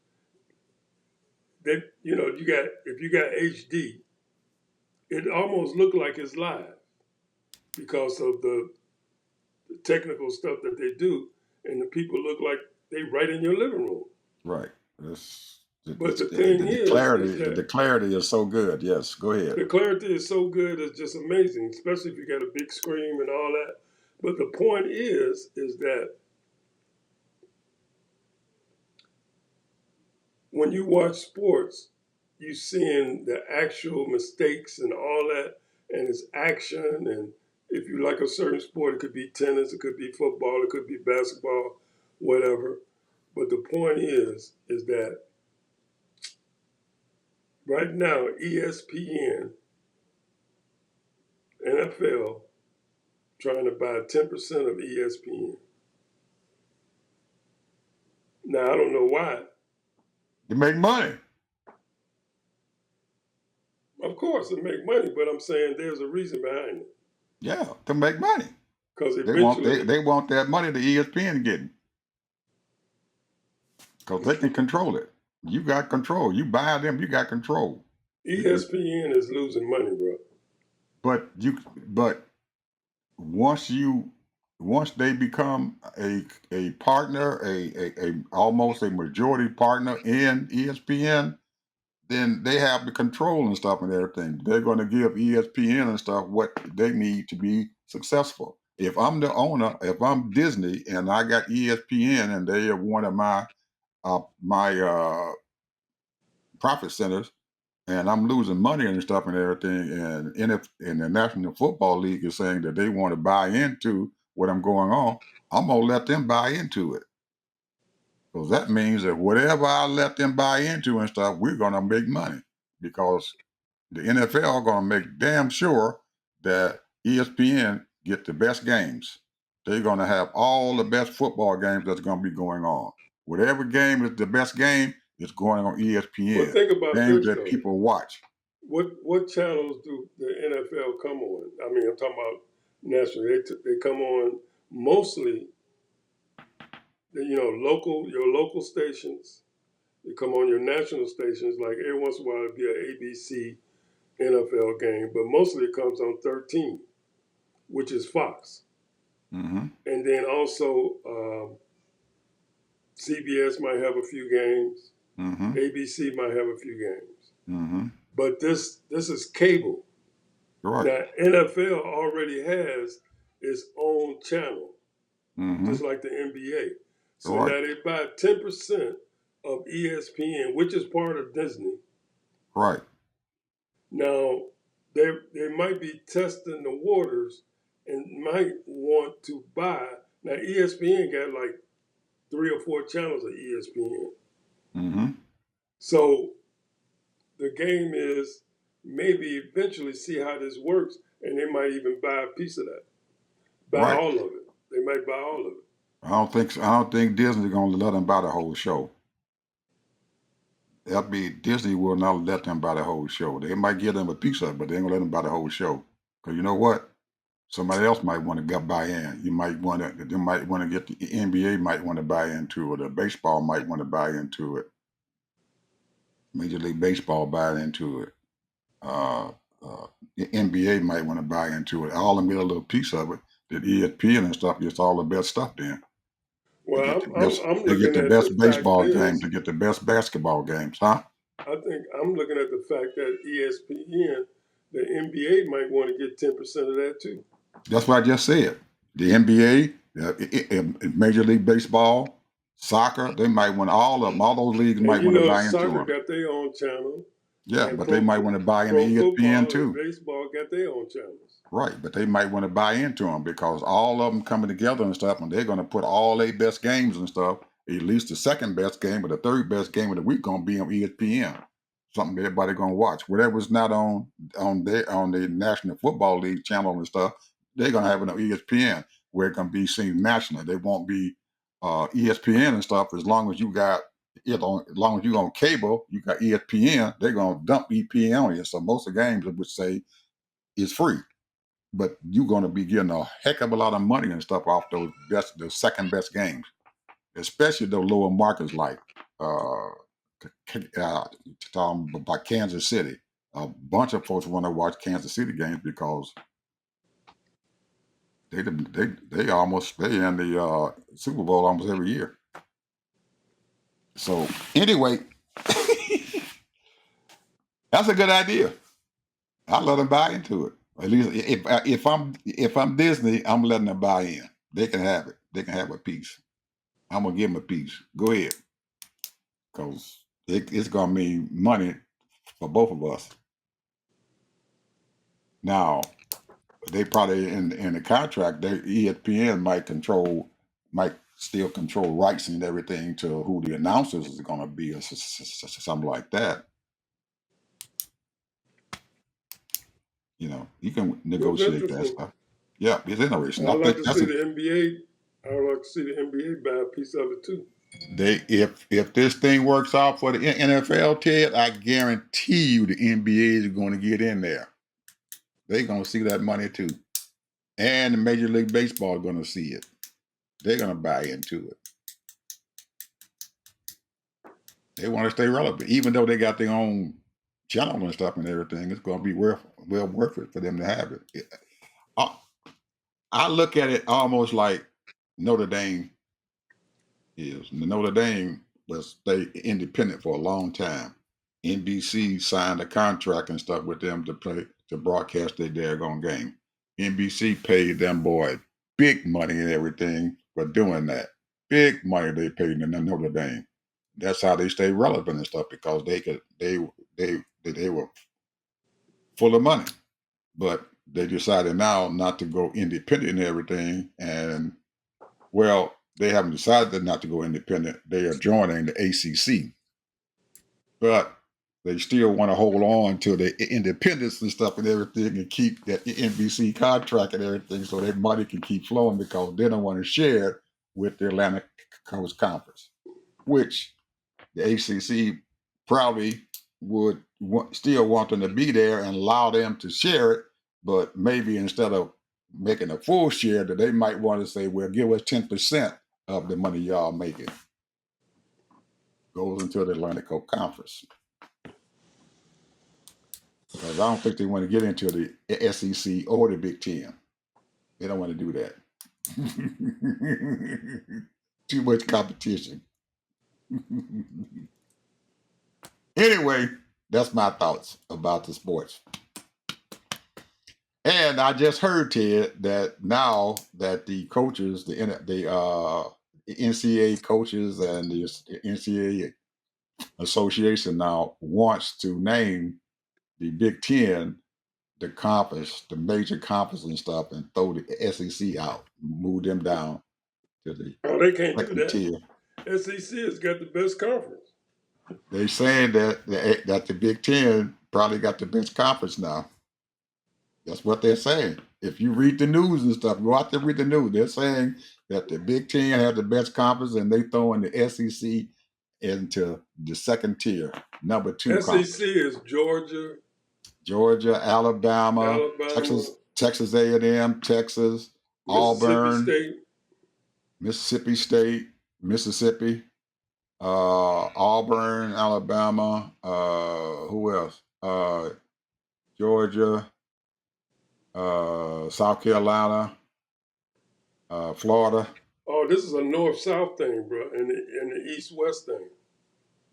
that, you got, if you got HD, it almost looked like it's live because of the technical stuff that they do. And the people look like they right in your living room. Right. It's, But the thing is the that clarity is so good. Yes. Go ahead. the clarity is so good, it's just amazing, especially if you got a big screen and all that. But the point is that when you watch sports, you seeing the actual mistakes and all that, and it's action. And if you like a certain sport, it could be tennis, it could be football, it could be basketball, whatever. But the point is that right now, ESPN, NFL, trying to buy 10% of ESPN. Now, I don't know why. You make money. Of course, it make money, but I'm saying there's a reason behind it. Yeah, to make money. Because They want eventually, they want that money the ESPN getting. Because they can control it. You got control. You buy them, you got control. ESPN is losing money, bro. But once they become a partner, a almost a majority partner in ESPN, then they have the control and stuff and everything. They're going to give ESPN and stuff what they need to be successful. If I'm the owner, if I'm Disney and I got ESPN and they are one of my profit centers, and I'm losing money and stuff and everything, and the National Football League is saying that they want to buy into what I'm going on, I'm gonna let them buy into it. Because that means that whatever I let them buy into and stuff, we're gonna make money. Because the NFL are gonna make damn sure that ESPN get the best games. They're gonna have all the best football games that's gonna be going on. Whatever game is the best game is going on ESPN. But think about Games this, that though. people watch. What channels do the NFL come on? I mean, I'm talking about nationally. They come on mostly, your local stations. They come on your national stations. Like every once in a while, it'll be an ABC NFL game, but mostly it comes on 13, which is Fox. Mm-hmm. And then also CBS might have a few games. Mm-hmm. ABC might have a few games. Mm-hmm. But this is cable. Right. Now, NFL already has its own channel, Mm-hmm. just like the NBA. So Right. now they buy 10% of ESPN, which is part of Disney. Right. Now, they might be testing the waters and might want to buy. Now, ESPN got like 3 or 4 channels of ESPN. Mm-hmm. So the game is maybe eventually see how this works, and they might even buy a piece of that. Buy Right. all of it. They might buy all of it. I don't think so. I don't think Disney's gonna let them buy the whole show. Disney will not let them buy the whole show. They might give them a piece of it, but they ain't gonna let them buy the whole show. Because you know what? Somebody else might want to buy in. They might want to get the NBA might want to buy into it, or baseball might want to buy into it. Major League Baseball buy into it. The NBA might want to buy into it. All of them get a little piece of it. That ESPN and stuff gets all the best stuff then. Well, I'm They get looking the at best the fact baseball is, games. They get the best basketball games, huh? I think I'm looking at the fact that ESPN, the NBA might want to get 10% of that too. That's what I just said. The NBA, Major League Baseball, soccer, they might want all of them. All those leagues And might want to buy into soccer them. got their own channel. Yeah, And but they might want to buy into pro ESPN football and too. baseball got their own channels. Right, but they might want to buy into them because all of them coming together and stuff, and they're going to put all their best games and stuff. At least the second best game or the third best game of the week going to be on ESPN. Something everybody going to watch. Whatever's not on the National Football League channel and stuff, they're going to have it on ESPN where it can be seen nationally. They won't be ESPN and stuff as long as you got it on. As long as you on cable, you got ESPN. They're going to dump ESPN on you. So most of the games, I would say, is free, but you're going to be getting a heck of a lot of money and stuff off the second best games, especially the lower markets like uh, talking about Kansas City. A bunch of folks want to watch Kansas City games because they in the Super Bowl almost every year. So anyway, that's a good idea. I let them buy into it. At least if I'm Disney, I'm letting them buy in. They can have it. They can have a piece. I'm gonna give them a piece. Go ahead, because it's gonna mean money for both of us. Now they probably in the contract, they ESPN might still control rights and everything to who the announcers is gonna be or something like that. You know, you can That's negotiate that interesting. stuff. Yeah, it's interesting. I I'd like think to that's see a the NBA. I would like to see the NBA buy a piece of it too. they if this thing works out for the NFL, Ted, I guarantee you the NBA is going to get in there. They're going to see that money too, and the Major League Baseball is going to see it. They're going to buy into it. They want to stay relevant, even though they got their own channel and stuff and everything. It's going to be well worth it for them to have it. I, I look at it almost like Notre Dame is. Notre Dame was stay independent for a long time. NBC signed a contract and stuff with them to broadcast their daggone game. NBC paid them boy big money and everything for doing that. Big money they paid in Notre Dame. That's how they stay relevant and stuff because they were full of money. But they decided now not to go independent and everything. And well, they haven't decided not to go independent. They are joining the ACC, but they still want to hold on to the independence and stuff and everything and keep that NBC contract and everything so their money can keep flowing because they don't want to share it with the Atlantic Coast Conference, which the ACC probably would still want them to be there and allow them to share it, but maybe instead of making a full share, that they might want to say, well, give us 10% of the money y'all making. Goes into the Atlantic Coast Conference. Because I don't think they want to get into the SEC or the Big Ten. They don't want to do that. Too much competition. Anyway, that's my thoughts about the sports. And I just heard, Ted, that now that the coaches, the NCAA coaches and the NCAA association now wants to name the Big Ten the conference, the major conference and stuff, and throw the SEC out, move them down to the Oh, they can't do second that. tier. SEC has got the best conference. They're saying that the Big Ten probably got the best conference now. That's what they're saying. If you read the news and stuff, go out there and read the news. They're saying that the Big Ten has the best conference, and they throwing the SEC into the second tier, number two SEC conference. is Georgia, Georgia, Alabama, Alabama, Texas A&M, Texas, Mississippi Auburn, State. Mississippi State, Mississippi, Auburn, Alabama. Who else? Georgia, South Carolina, Florida. Oh, this is a north-south thing, bro, and the east-west thing.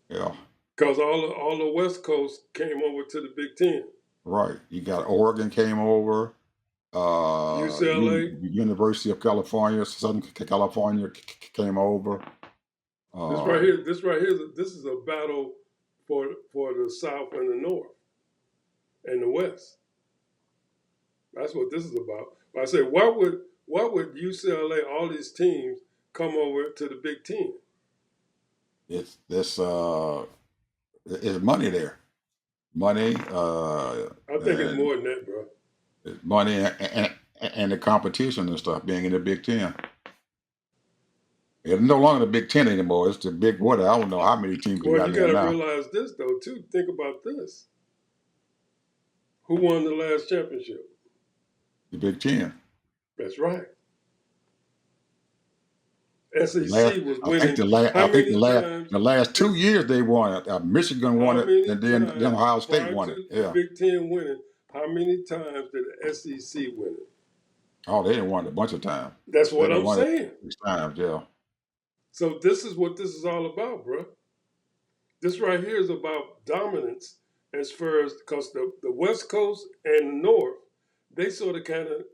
Yeah, Because all the West Coast came over to the Big Ten. right. You got Oregon came over. UCLA. University of California, Southern California came over. This Uh, right here. This is a battle for the South and the North and the West. That's what this is about. But I said, why would UCLA, all these teams, come over to the Big Ten? It's this it's money there. Money, I think it's and more than that, bro. it's money and the competition and stuff being in the Big Ten. It's no longer the Big Ten anymore. It's the Big what? I don't know how many teams they Well, got you in there got to now. realize this though too. Think about this. Who won the last championship? The Big Ten. That's right. The last, SEC was winning. I How think many times? the last 2 years they won it. Michigan won How it, many and then times Ohio State prior won it. to the Yeah. Big Ten winning? How many times did the SEC win it? Oh, they didn't won it a bunch of times. That's They what didn't I'm won it saying. 6 times. Yeah. So this is what this is all about, bro. This right here is about dominance as far as because the West Coast and the North, they sort of kind of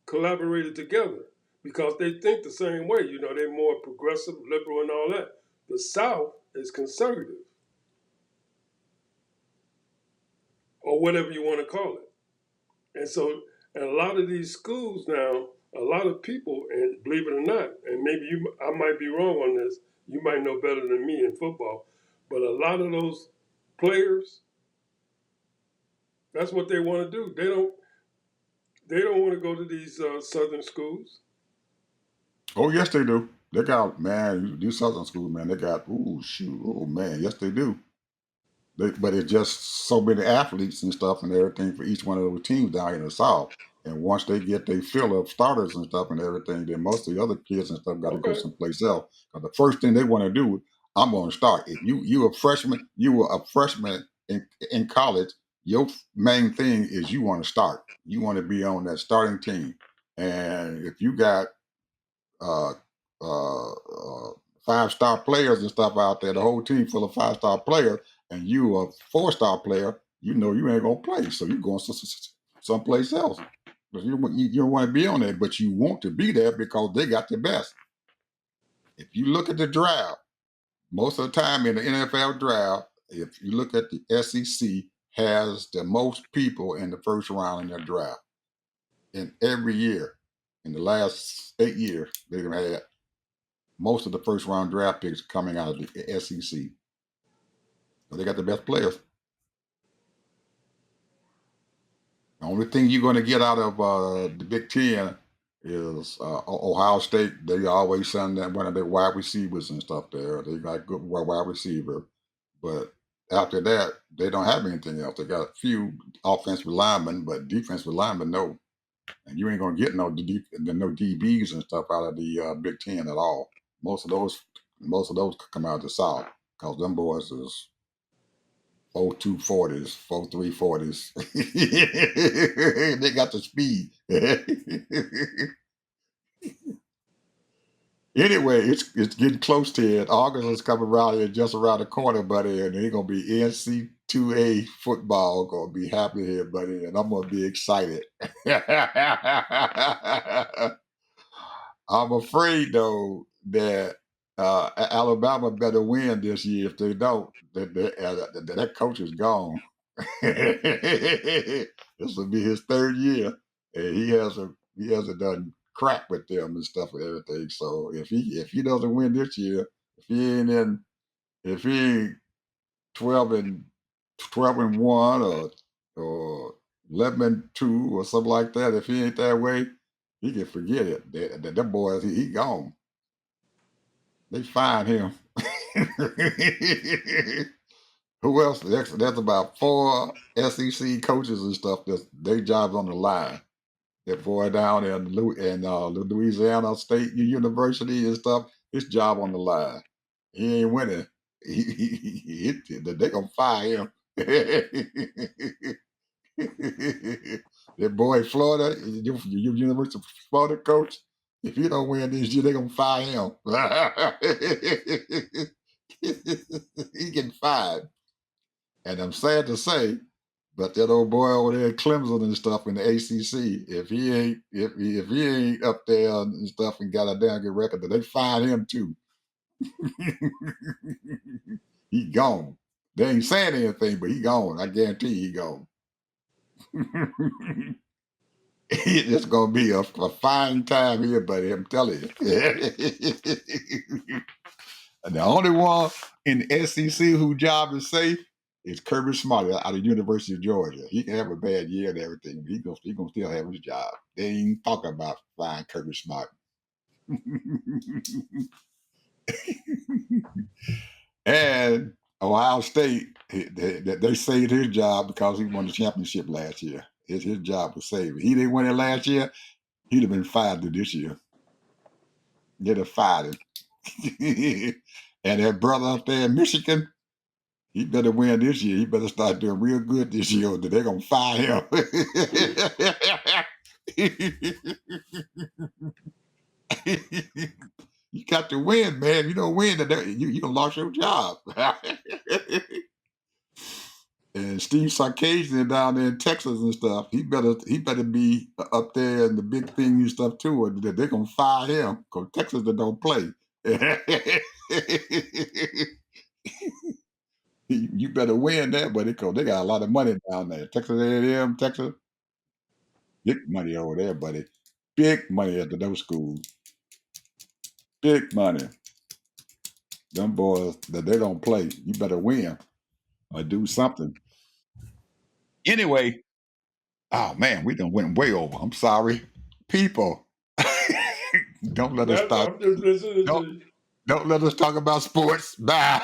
collaborated together because they think the same way. You know, they're more progressive, liberal, and all that. The South is conservative, or whatever you want to call it. And so, and a lot of these schools now, a lot of people, and believe it or not, and maybe I might be wrong on this. You might know better than me in football, but a lot of those players, that's what they want to do. They don't want to go to these southern schools. Oh, yes, they do. They got, man, these Southern schools, man, they got, ooh, shoot, oh, man, yes, they do. But it's just so many athletes and stuff and everything for each one of those teams down here in the South. And once they get their fill of starters and stuff and everything, then most of the other kids and stuff got to go Okay, someplace else. Because the first thing they want to do, I'm going to start. If you were a freshman in college, your main thing is you want to start. You want to be on that starting team. And if you got uh, 5-star players and stuff out there, the whole team full of 5-star players, and you a 4-star player, you know you ain't gonna play, so you're going someplace else. But you don't want to be on there, but you want to be there because they got the best. If you look at the draft, most of the time in the NFL draft, if you look at the SEC, has the most people in the first round in their draft. And every year, in the last 8 years, they've had most of the first round draft picks coming out of the SEC. So they got the best players. The only thing you're going to get out of the Big Ten is Ohio State. They always send that one of their wide receivers and stuff there. They got good wide receiver, but after that, they don't have anything else. They got a few offensive linemen, but defensive linemen, no. And you ain't gonna get no DBs and stuff out of the Big Ten at all. Most of those come out of the South because them boys is 4.2 40s, 4.3 40s. They got the speed. Anyway, it's getting close to it. August is coming around here, just around the corner, buddy, and they're gonna be NC2A football. Gonna be happy here, buddy, and I'm gonna be excited. I'm afraid though that Alabama better win this year. If they don't, that coach is gone. This will be his third year, and he hasn't done crap with them and stuff and everything. So if he doesn't win this year, if he ain't in if he ain't 12-1 or 11-2 or something like that, if he ain't that way, he can forget it. Them boys, he gone. They fired him. Who else? There's about 4 SEC coaches and stuff that their jobs on the line. That boy down in Louisiana State University and stuff, his job on the line. He ain't winning. They gonna fire him. That boy Florida, your University of Florida coach, if you don't win this year, they gonna fire him. He getting fired. And I'm sad to say, but that old boy over there at Clemson and stuff in the ACC, if he ain't up there and stuff and got a damn good record, then they fired him too. He gone. They ain't saying anything, but he gone. I guarantee he gone. It's gonna be a fine time here, buddy. I'm telling you. And the only one in the SEC whose job is safe is Kirby Smart out of the University of Georgia. He can have a bad year and everything, but he gonna still have his job. They ain't talking about flying Kirby Smart. And Ohio State, they saved his job because he won the championship last year. His job was saved. If he didn't win it last year, he'd have been fired this year. They'd have fired him. And that brother up there in Michigan, he better win this year. He better start doing real good this year, or they're gonna fire him. You got to win, man. If you don't win, then you lost your job. And Steve Sarkisian down there in Texas and stuff, he better be up there in the big thing and stuff too, or they're gonna fire him because Texas they don't play. You better win that, buddy, because they got a lot of money down there. Texas A&M, Texas, big money over there, buddy. Big money at those schools. Big money. Them boys that they don't play. You better win or do something. Anyway, oh man, we done went way over. I'm sorry, people. Don't let us talk. I'm just listening to Don't you. don't let us talk about sports. Bye.